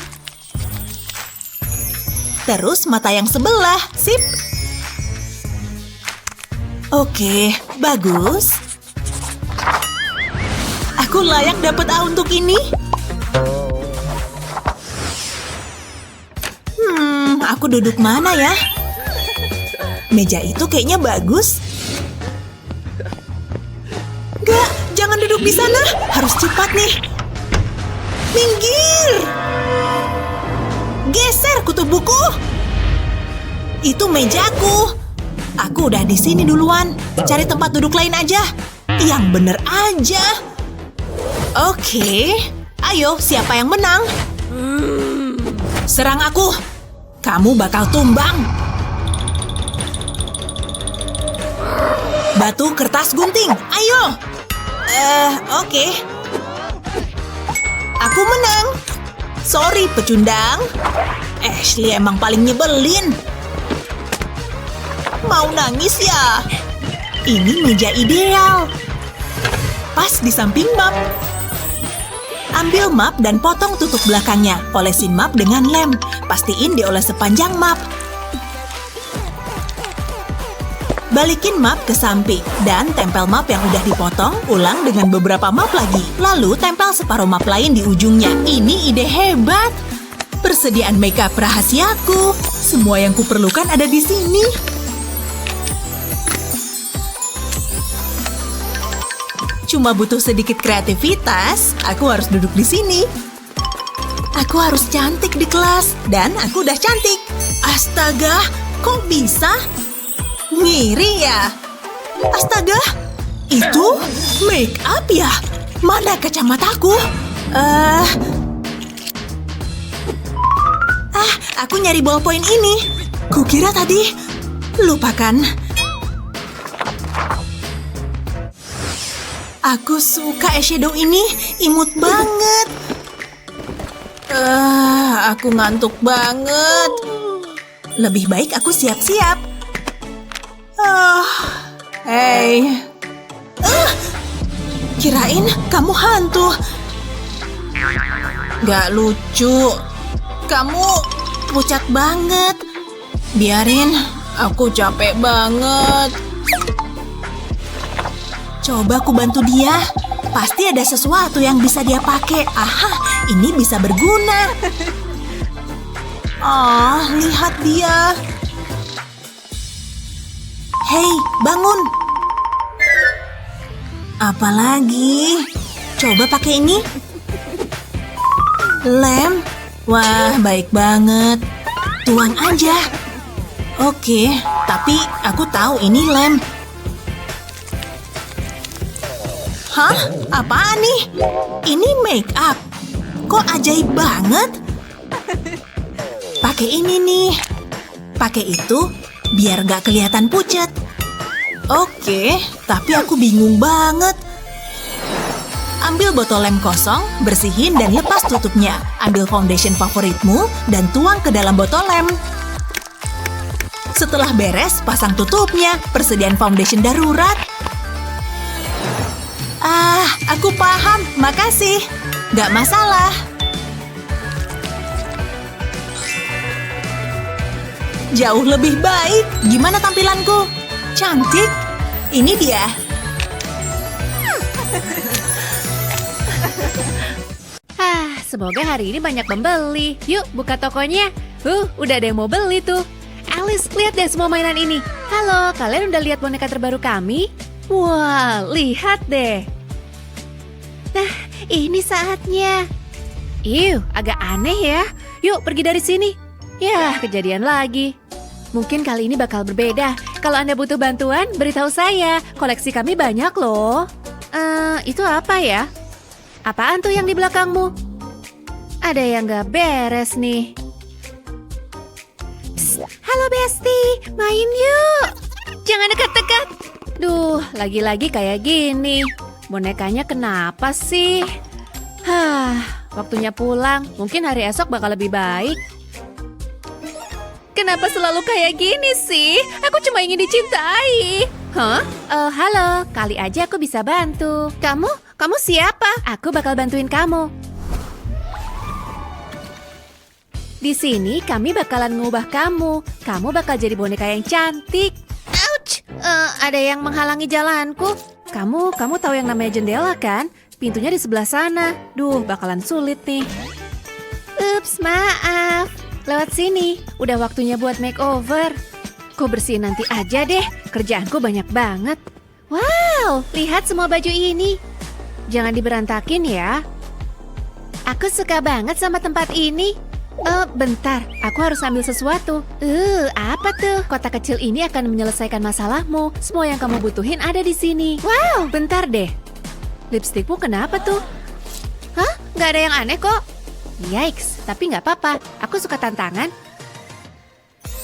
Terus mata yang sebelah. Sip. Oke, bagus. Aku layak dapat A untuk ini. Aku duduk mana ya? Meja itu kayaknya bagus. Enggak, jangan duduk di sana. Harus cepat nih. Minggir. Geser kutub buku. Itu mejaku. Aku udah di sini duluan. Cari tempat duduk lain aja. Yang bener aja. Oke. Ayo, siapa yang menang? Serang aku. Kamu bakal tumbang. Batu, kertas, gunting. Ayo. Oke. Aku menang. Sorry, pecundang. Ashley emang paling nyebelin. Mau nangis ya? Ini meja ideal. Pas di samping map. Ambil map dan potong tutup belakangnya. Olesin map dengan lem. Pastiin dioles sepanjang map. Balikin map ke samping dan tempel map yang udah dipotong ulang dengan beberapa map lagi. Lalu tempel separuh map lain di ujungnya. Ini ide hebat. Persediaan makeup rahasiaku. Semua yang kuperlukan ada di sini. Cuma butuh sedikit kreativitas. Aku harus duduk di sini. Aku harus cantik di kelas dan aku udah cantik. Astaga, kok bisa? Ngiri ya? Astaga, itu make up ya? Mana kacamataku? Aku nyari ballpoint ini. Kukira tadi. Lupakan. Aku suka eyeshadow ini. Imut banget. Aku ngantuk banget. Lebih baik aku siap-siap. Hei. Kirain kamu hantu. Gak lucu. Kamu pucat banget. Biarin, aku capek banget. Coba aku bantu dia. Pasti ada sesuatu yang bisa dia pakai. Aha, ini bisa berguna. Lihat dia. Hei, bangun. Apalagi? Coba pakai ini. Lem. Wah, baik banget. Tuang aja. Oke, tapi aku tahu ini lem. Hah? Apaan nih? Ini make up. Kok ajaib banget? Pakai ini nih. Pakai itu biar gak kelihatan pucat. Oke, tapi aku bingung banget. Ambil botol lem kosong, bersihin dan lepas tutupnya. Ambil foundation favoritmu dan tuang ke dalam botol lem. Setelah beres, pasang tutupnya. Persediaan foundation darurat. Aku paham. Makasih. Gak masalah. Jauh lebih baik. Gimana tampilanku? Cantik. Ini dia. Semoga hari ini banyak pembeli. Yuk, buka tokonya. Udah ada yang mau beli tuh. Alice, lihat deh semua mainan ini. Halo, kalian udah lihat boneka terbaru kami? Wah, lihat deh. Nah, ini saatnya. Agak aneh ya. Yuk, pergi dari sini. Yah, kejadian lagi. Mungkin kali ini bakal berbeda. Kalau Anda butuh bantuan, beritahu saya. Koleksi kami banyak loh. Itu apa ya? Apaan tuh yang di belakangmu? Ada yang gak beres nih. Psst, halo Besti, main yuk. Jangan dekat-dekat. Duh, lagi-lagi kayak gini. Bonekanya kenapa sih? Waktunya pulang. Mungkin hari esok bakal lebih baik. Kenapa selalu kayak gini sih? Aku cuma ingin dicintai. Halo, kali aja aku bisa bantu. Kamu siapa? Aku bakal bantuin kamu. Di sini kami bakalan ngubah kamu. Kamu bakal jadi boneka yang cantik. Ouch! Ada yang menghalangi jalanku. Kamu tahu yang namanya jendela kan? Pintunya di sebelah sana. Duh, bakalan sulit nih. Ups, maaf. Lewat sini. Udah waktunya buat makeover. Kau bersihin nanti aja deh. Kerjaanku banyak banget. Wow, lihat semua baju ini. Jangan diberantakin ya. Aku suka banget sama tempat ini. Bentar, aku harus ambil sesuatu. Apa tuh? Kotak kecil ini akan menyelesaikan masalahmu. Semua yang kamu butuhin ada di sini. Wow, bentar deh. Lipstikmu kenapa tuh? Hah? Nggak ada yang aneh kok. Yikes, tapi nggak apa-apa. Aku suka tantangan.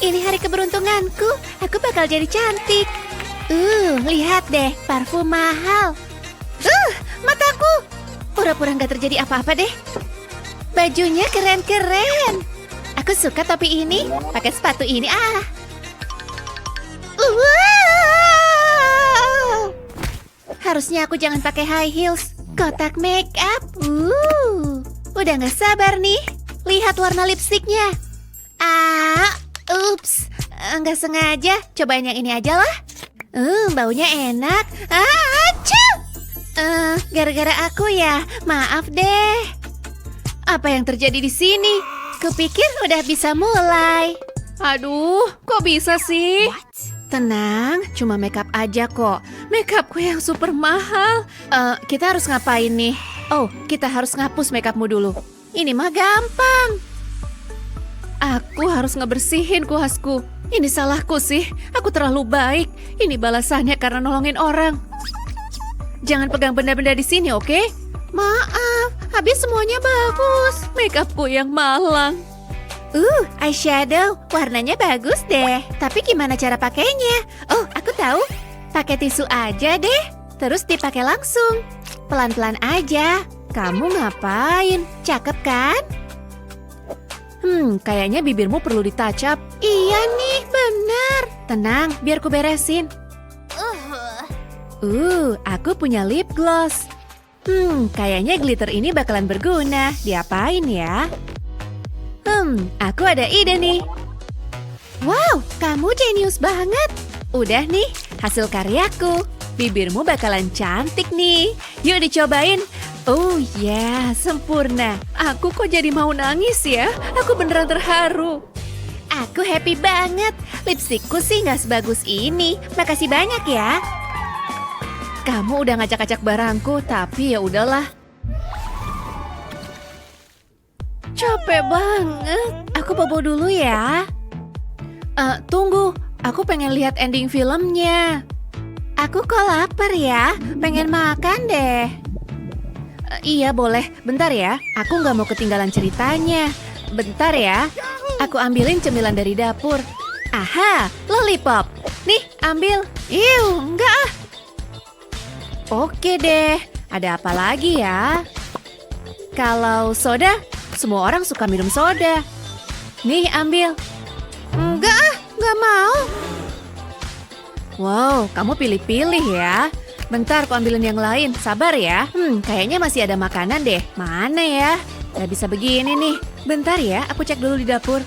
Ini hari keberuntunganku. Aku bakal jadi cantik. Lihat deh, parfum mahal. Mataku. Pura-pura nggak terjadi apa-apa deh. Bajunya keren-keren. Aku suka topi ini. Pakai sepatu ini. Wow. Harusnya aku jangan pakai high heels. Kotak make up. udah gak sabar nih. Lihat warna lipstiknya. Ups, nggak sengaja. Cobain yang ini aja lah. Baunya enak. Acuh! Gara-gara aku ya. Maaf deh. Apa yang terjadi di sini? Kupikir udah bisa mulai. Aduh, kok bisa sih? Tenang, cuma makeup aja kok. Makeupku yang super mahal. Kita harus ngapain nih? Oh, kita harus ngapus makeupmu dulu. Ini mah gampang. Aku harus ngebersihin kuasku. Ini salahku sih. Aku terlalu baik. Ini balasannya karena nolongin orang. Jangan pegang benda-benda di sini, oke? Maaf, habis semuanya bagus. Makeupku yang malang. Eyeshadow, warnanya bagus deh. Tapi gimana cara pakainya? Oh, aku tahu. Pakai tisu aja deh. Terus dipakai langsung. Pelan-pelan aja. Kamu ngapain? Cakep kan? Kayaknya bibirmu perlu di-touch up. Iya nih, benar. Tenang, biar ku beresin. Aku punya lip gloss. Kayaknya glitter ini bakalan berguna. Diapain ya? Aku ada ide nih. Wow, kamu jenius banget. Udah nih, hasil karyaku. Bibirmu bakalan cantik nih. Yuk dicobain. Oh ya, sempurna. Aku kok jadi mau nangis ya? Aku beneran terharu. Aku happy banget. Lipstikku sih nggak sebagus ini. Makasih banyak ya. Kamu udah ngacak-ngacak barangku, tapi ya udahlah. Capek banget. Aku bobo dulu ya. Tunggu. Aku pengen lihat ending filmnya. Aku kok lapar ya. Pengen makan deh. Iya boleh. Bentar ya. Aku nggak mau ketinggalan ceritanya. Bentar ya. Aku ambilin cemilan dari dapur. Aha, lollipop. Nih, ambil. Enggak ah. Oke deh. Ada apa lagi ya? Kalau soda, semua orang suka minum soda. Nih, ambil. Enggak ah, nggak mau. Wow, kamu pilih-pilih ya. Bentar, aku ambilin yang lain. Sabar ya. Kayaknya masih ada makanan deh. Mana ya? Gak bisa begini nih. Bentar ya, aku cek dulu di dapur.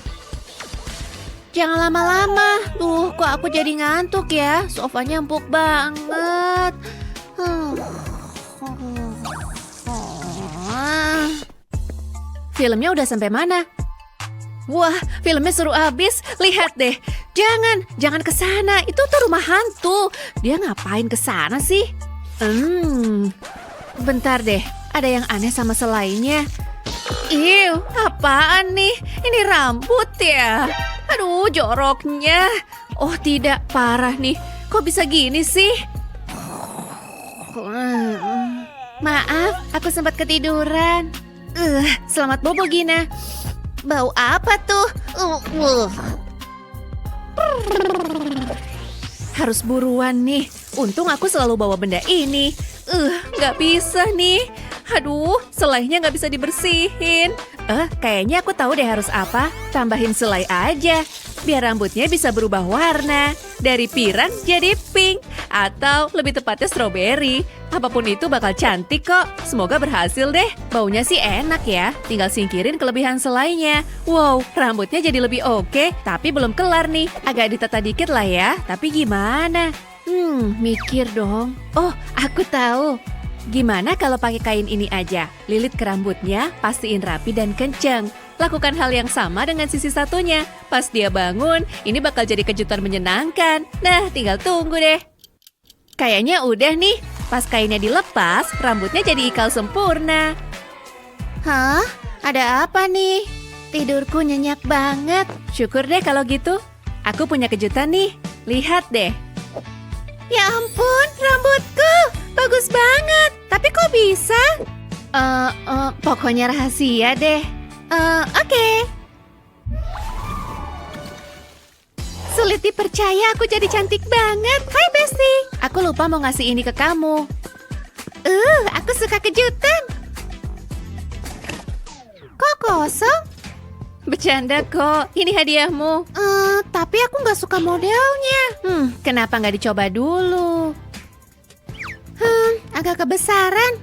Jangan lama-lama. Duh, kok aku jadi ngantuk ya? Sofanya empuk banget. Filmnya udah sampai mana? Wah, filmnya seru abis. Lihat deh. Jangan ke sana. Itu tuh rumah hantu. Dia ngapain ke sana sih? Bentar deh. Ada yang aneh sama selainnya. Apaan nih? Ini rambut ya? Aduh, joroknya. Oh tidak, parah nih. Kok bisa gini sih? Maaf, aku sempat ketiduran. Selamat bobo, Gina. Bau apa tuh? Harus buruan nih. Untung aku selalu bawa benda ini. Nggak bisa nih. Aduh, selainya nggak bisa dibersihin. Kayaknya aku tahu deh harus apa. Tambahin selai aja. Biar rambutnya bisa berubah warna. Dari pirang jadi pink. Atau lebih tepatnya strawberry. Apapun itu bakal cantik kok. Semoga berhasil deh. Baunya sih enak ya. Tinggal singkirin kelebihan selainya. Wow, rambutnya jadi lebih oke. Tapi belum kelar nih. Agak ditata dikit lah ya. Tapi gimana? Mikir dong. Oh, aku tahu. Gimana kalau pakai kain ini aja? Lilit ke rambutnya, pastiin rapi dan kenceng. Lakukan hal yang sama dengan sisi satunya. Pas dia bangun, ini bakal jadi kejutan menyenangkan. Nah, tinggal tunggu deh. Kayaknya udah nih. Pas kainnya dilepas, rambutnya jadi ikal sempurna. Hah? Ada apa nih? Tidurku nyenyak banget. Syukur deh kalau gitu. Aku punya kejutan nih. Lihat deh. Ya ampun, rambutku. Bagus banget. Tapi kok bisa? Pokoknya rahasia deh. Oke. Sulit dipercaya aku jadi cantik banget. Hai Besti. Aku lupa mau ngasih ini ke kamu. Aku suka kejutan. Kok kosong? Bercanda kok. Ini hadiahmu. Tapi aku nggak suka modelnya. Kenapa nggak dicoba dulu? Agak kebesaran.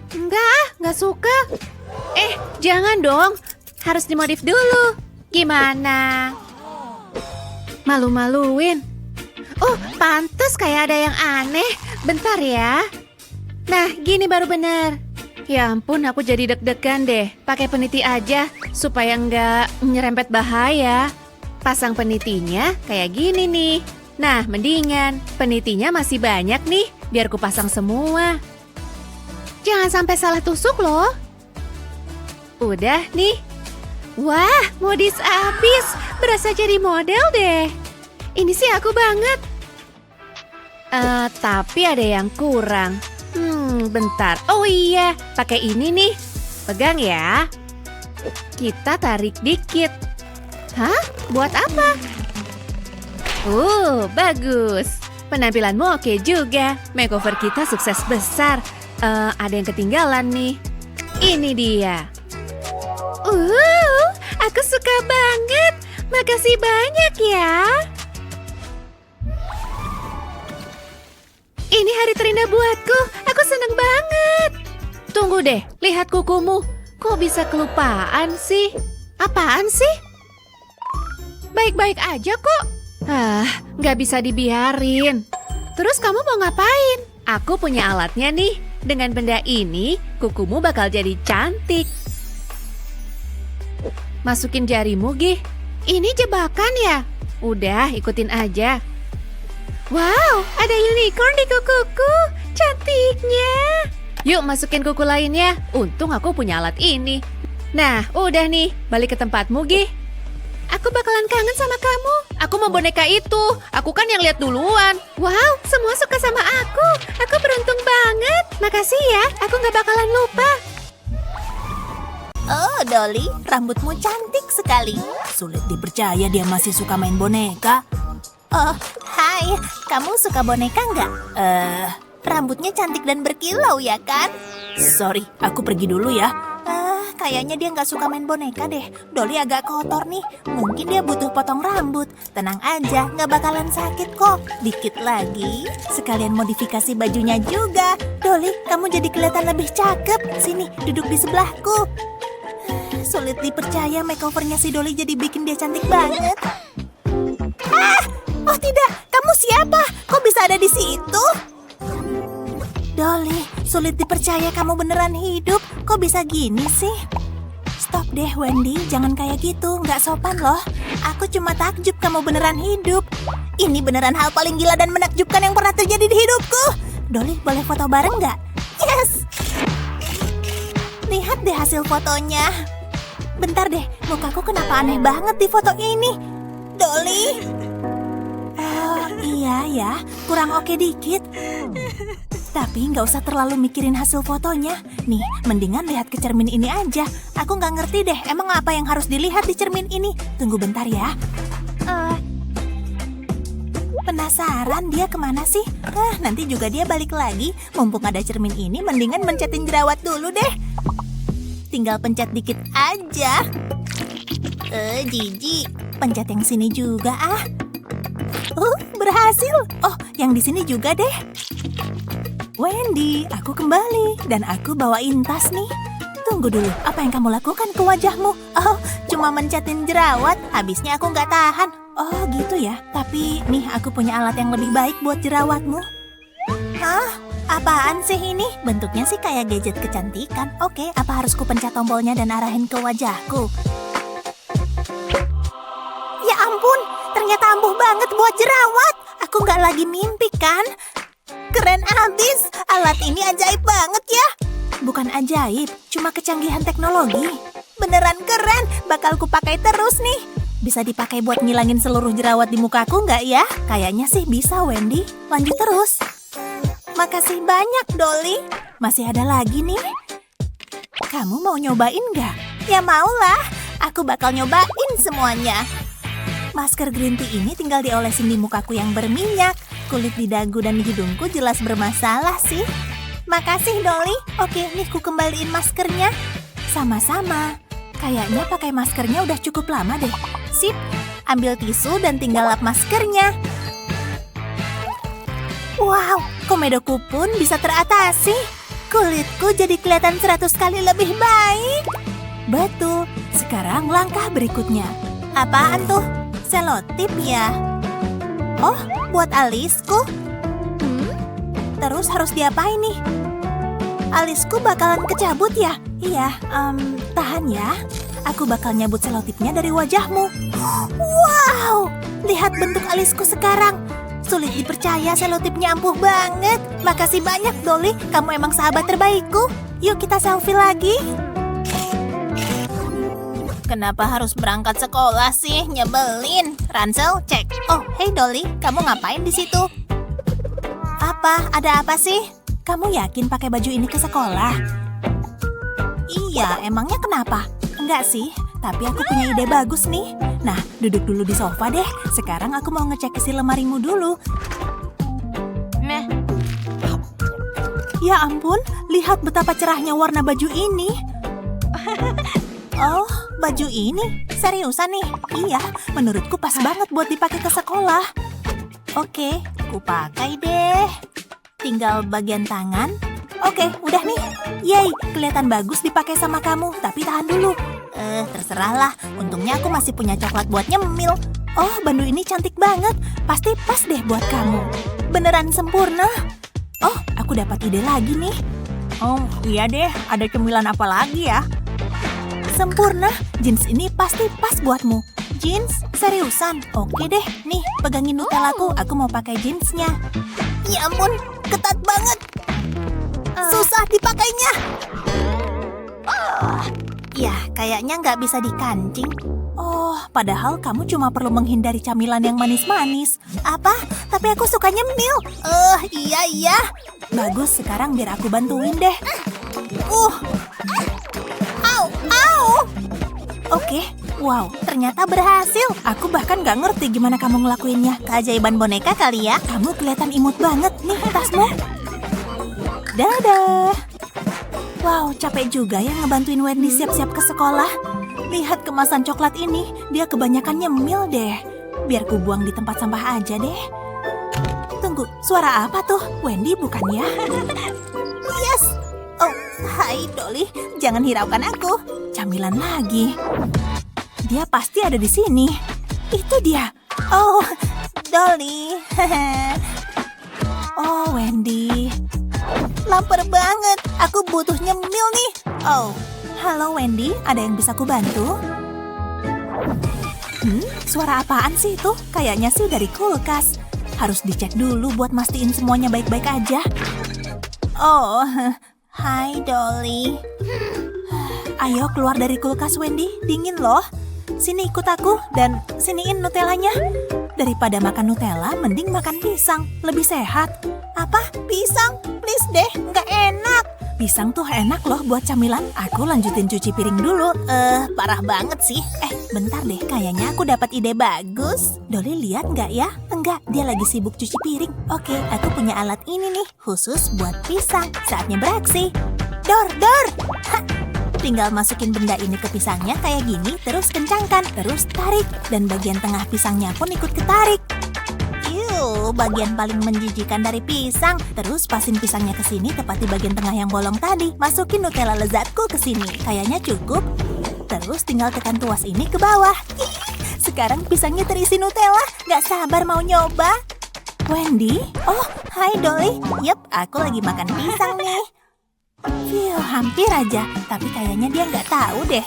Nggak suka. Jangan dong. Harus dimodif dulu. Gimana? Malu-maluin. Oh, pantes kayak ada yang aneh. Bentar ya. Nah, gini baru bener. Ya ampun, aku jadi deg-degan deh. Pakai peniti aja, supaya nggak nyerempet bahaya. Pasang penitinya kayak gini nih. Nah, mendingan. Penitinya masih banyak nih, biar ku pasang semua. Jangan sampai salah tusuk loh. Udah nih. Wah, modis abis. Berasa jadi model deh. Ini sih aku banget. Tapi ada yang kurang. Bentar. Oh iya, pakai ini nih. Pegang ya. Kita tarik dikit. Hah? Buat apa? Bagus. Penampilanmu oke juga. Makeover kita sukses besar. Ada yang ketinggalan nih. Ini dia. Aku suka banget. Makasih banyak ya. Ini hari terindah buatku. Aku seneng banget. Tunggu deh, lihat kukumu. Kok bisa kelupaan sih? Apaan sih? Baik-baik aja kok. Nggak bisa dibiarin. Terus kamu mau ngapain? Aku punya alatnya nih. Dengan benda ini, kukumu bakal jadi cantik. Masukin jarimu, Gih. Ini jebakan ya? Udah, ikutin aja. Wow, ada unicorn di kukuku. Cantiknya. Yuk masukin kuku lainnya. Untung aku punya alat ini. Nah, udah nih. Balik ke tempatmu, Gih. Aku bakalan kangen sama kamu. Aku mau boneka itu. Aku kan yang lihat duluan. Wow, semua suka sama aku. Aku beruntung banget. Makasih ya, aku nggak bakalan lupa. Oh, Dolly, rambutmu cantik sekali. Sulit dipercaya dia masih suka main boneka. Oh, hai. Kamu suka boneka nggak? Rambutnya cantik dan berkilau ya kan? Sorry, aku pergi dulu ya. Kayaknya dia nggak suka main boneka deh. Dolly agak kotor nih. Mungkin dia butuh potong rambut. Tenang aja, nggak bakalan sakit kok. Dikit lagi. Sekalian modifikasi bajunya juga. Dolly, kamu jadi kelihatan lebih cakep. Sini, duduk di sebelahku. Sulit dipercaya makeovernya si Dolly jadi bikin dia cantik banget. Oh tidak, kamu siapa? Kok bisa ada di situ? Dolly, sulit dipercaya kamu beneran hidup. Kok bisa gini sih? Stop deh Wendy, jangan kayak gitu. Nggak sopan loh. Aku cuma takjub kamu beneran hidup. Ini beneran hal paling gila dan menakjubkan yang pernah terjadi di hidupku. Dolly, boleh foto bareng nggak? Yes! Lihat deh hasil fotonya. Bentar deh, mukaku kenapa aneh banget di foto ini? Dolly? Oh iya ya, kurang oke dikit. Tapi nggak usah terlalu mikirin hasil fotonya. Nih, mendingan lihat ke cermin ini aja. Aku nggak ngerti deh, emang apa yang harus dilihat di cermin ini? Tunggu bentar ya. Penasaran dia kemana sih? Nanti juga dia balik lagi. Mumpung ada cermin ini, mendingan mencetin jerawat dulu deh. Tinggal pencet dikit aja. Jijik. Pencet yang sini juga ah. Berhasil. Oh, yang di sini juga deh. Wendy, aku kembali dan aku bawain tas nih. Tunggu dulu, apa yang kamu lakukan ke wajahmu? Oh, cuma mencetin jerawat. Habisnya aku nggak tahan. Oh, gitu ya. Tapi nih aku punya alat yang lebih baik buat jerawatmu. Hah? Apaan sih ini? Bentuknya sih kayak gadget kecantikan. Oke, apa harus ku pencet tombolnya dan arahin ke wajahku? Ya ampun, ternyata ampuh banget buat jerawat. Aku nggak lagi mimpi kan? Keren abis, alat ini ajaib banget ya. Bukan ajaib, cuma kecanggihan teknologi. Beneran keren, bakal ku pakai terus nih. Bisa dipakai buat ngilangin seluruh jerawat di mukaku nggak ya? Kayaknya sih bisa Wendy, lanjut terus. Makasih banyak, Dolly. Masih ada lagi nih. Kamu mau nyobain nggak? Ya maulah. Aku bakal nyobain semuanya. Masker green tea ini tinggal diolesin di mukaku yang berminyak. Kulit di dagu dan di hidungku jelas bermasalah sih. Makasih, Dolly. Oke, nih ku kembaliin maskernya. Sama-sama. Kayaknya pakai maskernya udah cukup lama deh. Sip, ambil tisu dan tinggal lap maskernya. Wow, komedoku pun bisa teratasi. Kulitku jadi kelihatan 100 kali lebih baik. Betul. Sekarang langkah berikutnya. Apaan tuh? Selotip ya? Oh, buat alisku? Terus harus diapain nih? Alisku bakalan kecabut ya? Iya, tahan ya. Aku bakal nyabut selotipnya dari wajahmu. Wow, lihat bentuk alisku sekarang. Sulit dipercaya selotipnya ampuh banget. Makasih banyak, Dolly. Kamu emang sahabat terbaikku. Yuk kita selfie lagi. Kenapa harus berangkat sekolah sih? Nyebelin. Ransel, cek. Oh, hey Dolly, kamu ngapain di situ? Apa? Ada apa sih? Kamu yakin pakai baju ini ke sekolah? Iya, emangnya kenapa? Enggak sih, tapi aku punya ide bagus nih. Nah, duduk dulu di sofa deh. Sekarang aku mau ngecek isi lemarimu dulu. Nah. Ya ampun, lihat betapa cerahnya warna baju ini. Oh, baju ini? Seriusan nih? Iya, menurutku pas banget buat dipakai ke sekolah. Oke, ku pakai deh. Tinggal bagian tangan. Oke, udah nih. Yeay, kelihatan bagus dipakai sama kamu. Tapi tahan dulu. Terserahlah. Untungnya aku masih punya coklat buat nyemil. Oh, bandu ini cantik banget. Pasti pas deh buat kamu. Beneran sempurna. Oh, aku dapat ide lagi nih. Oh, iya deh. Ada cemilan apa lagi ya? Sempurna. Jeans ini pasti pas buatmu. Jeans? Seriusan? Oke deh. Nih, pegangin Nutellaku. Aku mau pakai jeansnya. Ya ampun, ketat banget. Susah dipakainya. Ya, kayaknya nggak bisa dikancing. Oh, padahal kamu cuma perlu menghindari camilan yang manis-manis. Apa? Tapi aku suka nyemil. Iya. Bagus, sekarang biar aku bantuin deh. Au. Oke, wow, ternyata berhasil. Aku bahkan nggak ngerti gimana kamu ngelakuinnya. Keajaiban boneka kali ya. Kamu kelihatan imut banget. Nih, tasmu. Dadah. Wow, capek juga ya ngebantuin Wendy siap-siap ke sekolah. Lihat kemasan coklat ini, dia kebanyakan nyemil deh. Biar ku buang di tempat sampah aja deh. Tunggu, suara apa tuh? Wendy bukan ya? Yes. Oh, hai Dolly, jangan hiraukan aku. Camilan lagi. Dia pasti ada di sini. Itu dia. Oh, Dolly. Oh, Wendy. Lapar banget. Aku butuh nyemil nih. Oh, halo Wendy. Ada yang bisa ku bantu? Suara apaan sih itu? Kayaknya sih dari kulkas. Harus dicek dulu buat mastiin semuanya baik-baik aja. Oh, hai Dolly. Ayo keluar dari kulkas Wendy. Dingin loh. Sini ikut aku dan siniin Nutellanya. Daripada makan Nutella, mending makan pisang. Lebih sehat. Apa? Pisang? Please deh, nggak enak. Pisang tuh enak loh buat camilan. Aku lanjutin cuci piring dulu. Parah banget sih. Bentar deh, kayaknya aku dapat ide bagus. Dolly lihat nggak ya? Enggak, dia lagi sibuk cuci piring. Oke, aku punya alat ini nih, khusus buat pisang. Saatnya beraksi. Dor! Ha! Tinggal masukin benda ini ke pisangnya kayak gini, terus kencangkan, terus tarik. Dan bagian tengah pisangnya pun ikut ketarik. Bagian paling menjijikan dari pisang. Terus pasin pisangnya ke sini tepat di bagian tengah yang bolong tadi. Masukin Nutella lezatku ke sini. Kayaknya cukup. Terus tinggal tekan tuas ini ke bawah. Sekarang pisangnya terisi Nutella. Gak sabar mau nyoba. Wendy? Oh, hai Dolly. Yup, aku lagi makan pisang nih. Hampir aja. Tapi kayaknya dia nggak tahu deh.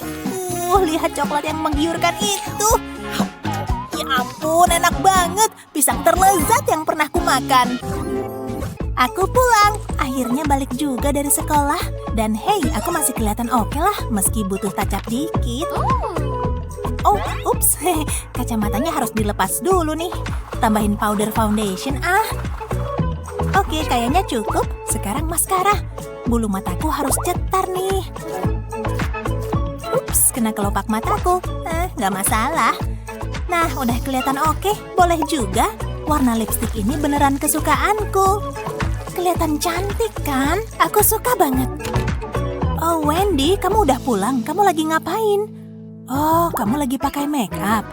Lihat coklat yang menggiurkan itu. Ya ampun, enak banget. Pisang terlezat yang pernah kumakan. Aku pulang. Akhirnya balik juga dari sekolah. Dan hey, aku masih kelihatan oke lah. Meski butuh touch up dikit. Oh, ups. Kacamatanya harus dilepas dulu nih. Tambahin powder foundation Oke, kayaknya cukup. Sekarang maskara. Bulu mataku harus cetar nih. Ups, kena kelopak mataku. Nggak masalah. Nah, udah kelihatan oke. Boleh juga. Warna lipstik ini beneran kesukaanku. Kelihatan cantik kan? Aku suka banget. Oh, Wendy, kamu udah pulang. Kamu lagi ngapain? Oh, kamu lagi pakai make up.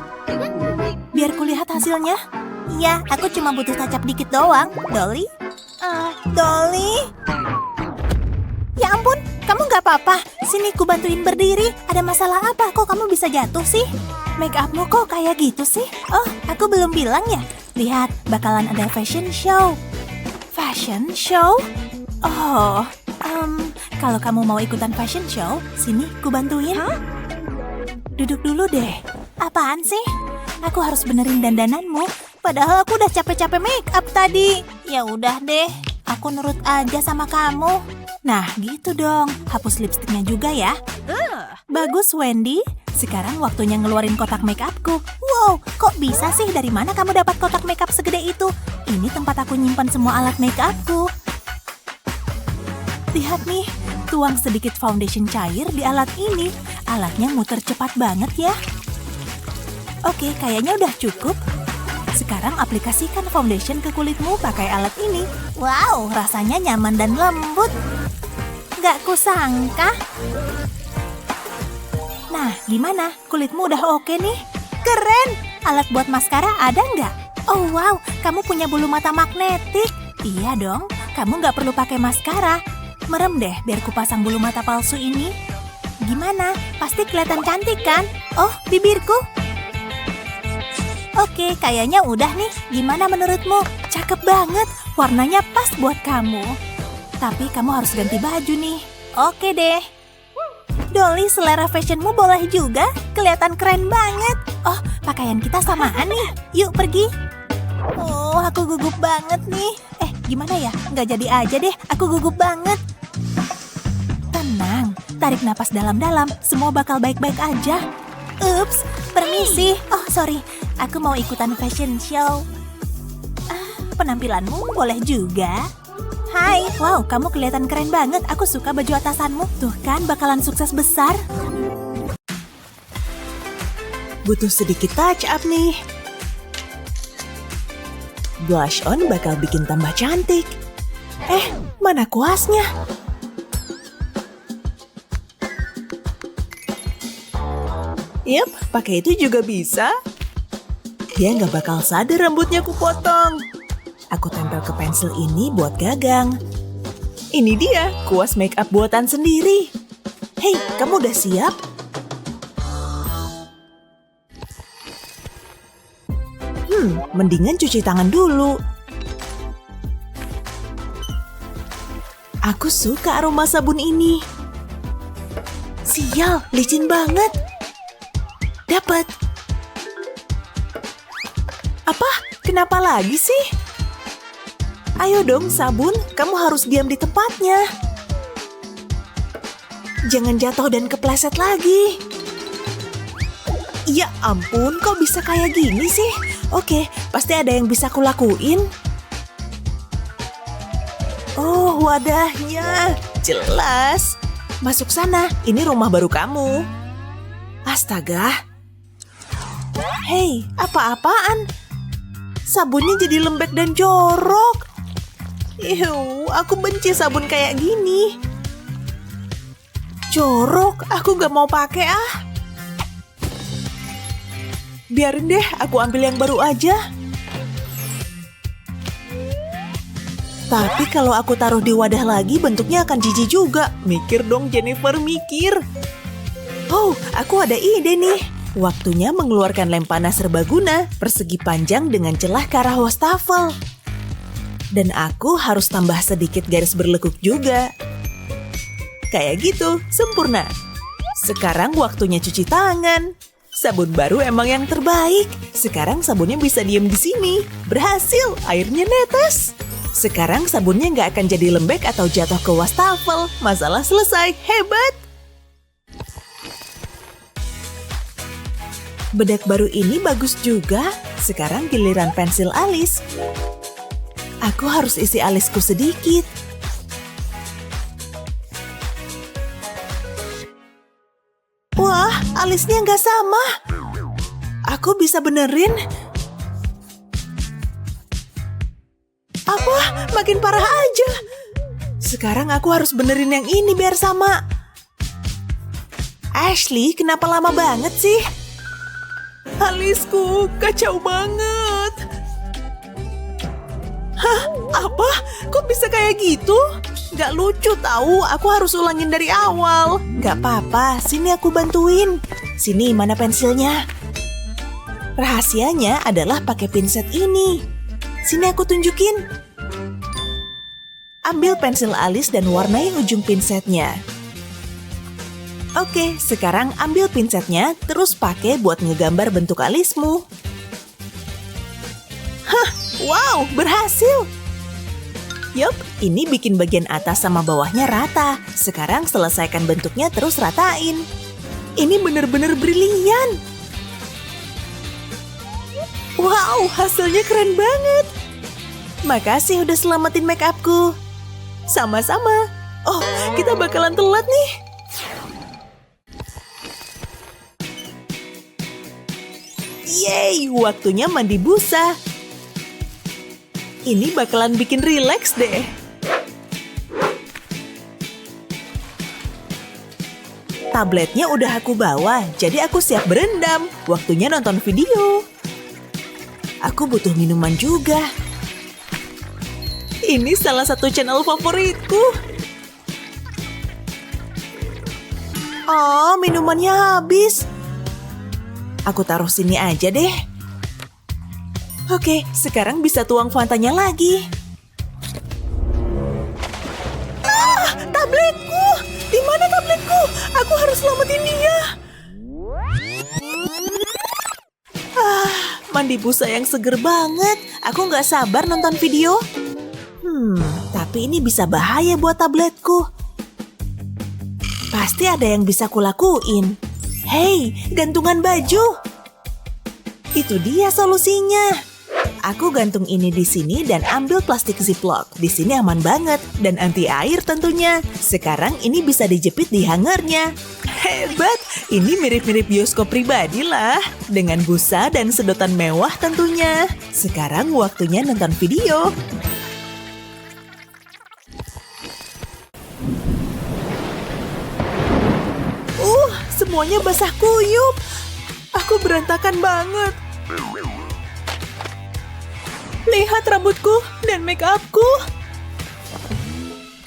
Biar kulihat hasilnya. Iya, aku cuma butuh touch up dikit doang. Dolly? Dolly? Ya ampun, kamu nggak apa-apa. Sini ku bantuin berdiri. ada masalah apa? Kok kamu bisa jatuh sih? Make upmu kok kayak gitu sih? Oh, aku belum bilang ya. Lihat, bakalan ada fashion show. Fashion show? Oh, kalau kamu mau ikutan fashion show, sini ku bantuin. Duduk dulu deh. Apaan sih? Aku harus benerin dandananmu. Padahal aku udah capek-capek make up tadi. Ya udah deh, aku nurut aja sama kamu. Nah, gitu dong. Hapus lipstiknya juga ya. Bagus, Wendy. Sekarang waktunya ngeluarin kotak make upku. Wow, kok bisa sih? Dari mana kamu dapat kotak make up segede itu? Ini tempat aku nyimpan semua alat make upku. Lihat nih, tuang sedikit foundation cair di alat ini. Alatnya muter cepat banget ya. Oke, kayaknya udah cukup. Sekarang aplikasikan foundation ke kulitmu pakai alat ini. Wow, rasanya nyaman dan lembut. Gak kusangka. Nah, gimana? Kulitmu udah oke nih? Keren! Alat buat maskara ada nggak? Oh wow, kamu punya bulu mata magnetik. Iya dong, kamu nggak perlu pakai maskara. Merem deh biar kupasang bulu mata palsu ini. Gimana? Pasti kelihatan cantik kan? Oh, bibirku. Oke, kayaknya udah nih. Gimana menurutmu? Cakep banget. Warnanya pas buat kamu. Tapi kamu harus ganti baju nih. Oke deh. Dolly, selera fashionmu boleh juga. Kelihatan keren banget. Oh, pakaian kita samaan nih. Yuk pergi. Oh, aku gugup banget nih. Gimana ya? Nggak jadi aja deh. Aku gugup banget. Tenang. Tarik napas dalam-dalam. Semua bakal baik-baik aja. Ups, permisi. Oh, sorry. Aku mau ikutan fashion show. Penampilanmu boleh juga. Hai, wow, kamu kelihatan keren banget. Aku suka baju atasanmu. Tuh kan, bakalan sukses besar. Butuh sedikit touch up nih. Blush on bakal bikin tambah cantik. Mana kuasnya? Yap, pakai itu juga bisa. Dia nggak bakal sadar rambutnya aku potong. Aku tempel ke pensil ini buat gagang. Ini dia, kuas make up buatan sendiri. Hei, kamu udah siap? Mendingan cuci tangan dulu. Aku suka aroma sabun ini. Sial, licin banget. Dapat. Apa? Kenapa lagi sih? Ayo dong sabun, kamu harus diam di tempatnya. Jangan jatuh dan kepleset lagi. Ya ampun, kok bisa kayak gini sih? Oke, pasti ada yang bisa kulakuin. Oh, wadahnya. Jelas. Masuk sana, ini rumah baru kamu. Astaga. Hei, apa-apaan? Sabunnya jadi lembek dan jorok. Aku benci sabun kayak gini. Jorok, aku gak mau pakai ah. Biarin deh, aku ambil yang baru aja. Tapi kalau aku taruh di wadah lagi, bentuknya akan jijik juga. Mikir dong Jennifer, mikir. Oh, aku ada ide nih. Waktunya mengeluarkan lem panas serbaguna, persegi panjang dengan celah ke arah wastafel. Dan aku harus tambah sedikit garis berlekuk juga. Kayak gitu, sempurna. Sekarang waktunya cuci tangan. Sabun baru emang yang terbaik. Sekarang sabunnya bisa diem di sini. Berhasil, airnya netes. Sekarang sabunnya nggak akan jadi lembek atau jatuh ke wastafel. Masalah selesai, hebat. Bedak baru ini bagus juga. Sekarang giliran pensil alis. Aku harus isi alisku sedikit. Wah, alisnya nggak sama. Aku bisa benerin. Apa? Makin parah aja. Sekarang aku harus benerin yang ini biar sama. Ashley, kenapa lama banget sih? Alisku kacau banget. Hah? Apa? Kok bisa kayak gitu? Gak lucu tahu, aku harus ulangin dari awal. Gak apa-apa, sini aku bantuin. Sini, mana pensilnya? Rahasianya adalah pakai pinset ini. Sini aku tunjukin. Ambil pensil alis dan warnai ujung pinsetnya. Oke, sekarang ambil pinsetnya, terus pakai buat ngegambar bentuk alismu. Hah, wow, berhasil! Yup, ini bikin bagian atas sama bawahnya rata. Sekarang selesaikan bentuknya terus ratain. Ini bener-bener brilian! Wow, hasilnya keren banget! Makasih udah selamatin make upku. Sama-sama. Oh, kita bakalan telat nih. Yeay, waktunya mandi busa. Ini bakalan bikin rileks deh. Tabletnya udah aku bawa, jadi aku siap berendam. Waktunya nonton video. Aku butuh minuman juga. Ini salah satu channel favoritku. Oh, minumannya habis. Aku taruh sini aja deh. Oke, sekarang bisa tuang Fantanya lagi. Ah, tabletku! Di mana tabletku? Aku harus selamatin dia. Mandi busa yang seger banget. Aku nggak sabar nonton video. Tapi ini bisa bahaya buat tabletku. Pasti ada yang bisa kulakuin. Hei, gantungan baju. Itu dia solusinya. Aku gantung ini di sini dan ambil plastik ziplock. Di sini aman banget dan anti air tentunya. Sekarang ini bisa dijepit di hangernya. Hebat, ini mirip-mirip bioskop pribadi lah. Dengan busa dan sedotan mewah tentunya. Sekarang waktunya nonton video. Semuanya basah kuyup. Aku berantakan banget. Lihat rambutku dan make upku.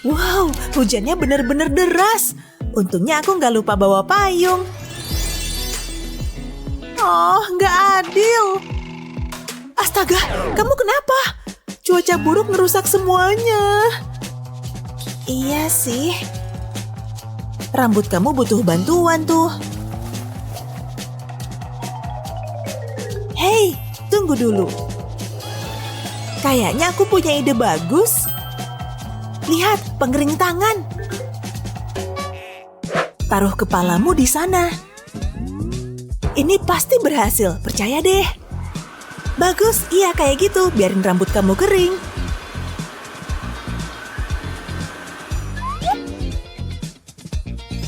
Wow, hujannya benar-benar deras. Untungnya aku nggak lupa bawa payung. Oh, nggak adil. Astaga, kamu kenapa? Cuaca buruk ngerusak semuanya. Iya sih. Rambut kamu butuh bantuan tuh. Hei, tunggu dulu. Kayaknya aku punya ide bagus. Lihat, pengering tangan. Taruh kepalamu di sana. Ini pasti berhasil, percaya deh. Bagus, iya kayak gitu, biarin rambut kamu kering.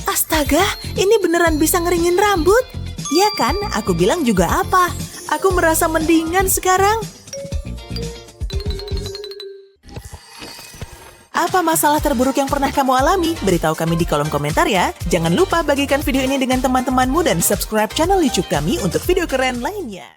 Astaga, ini beneran bisa ngeringin rambut. Ya kan, aku bilang juga apa. Aku merasa mendingan sekarang. Apa masalah terburuk yang pernah kamu alami? Beritahu kami di kolom komentar ya. Jangan lupa bagikan video ini dengan teman-temanmu dan subscribe channel YouTube kami untuk video keren lainnya.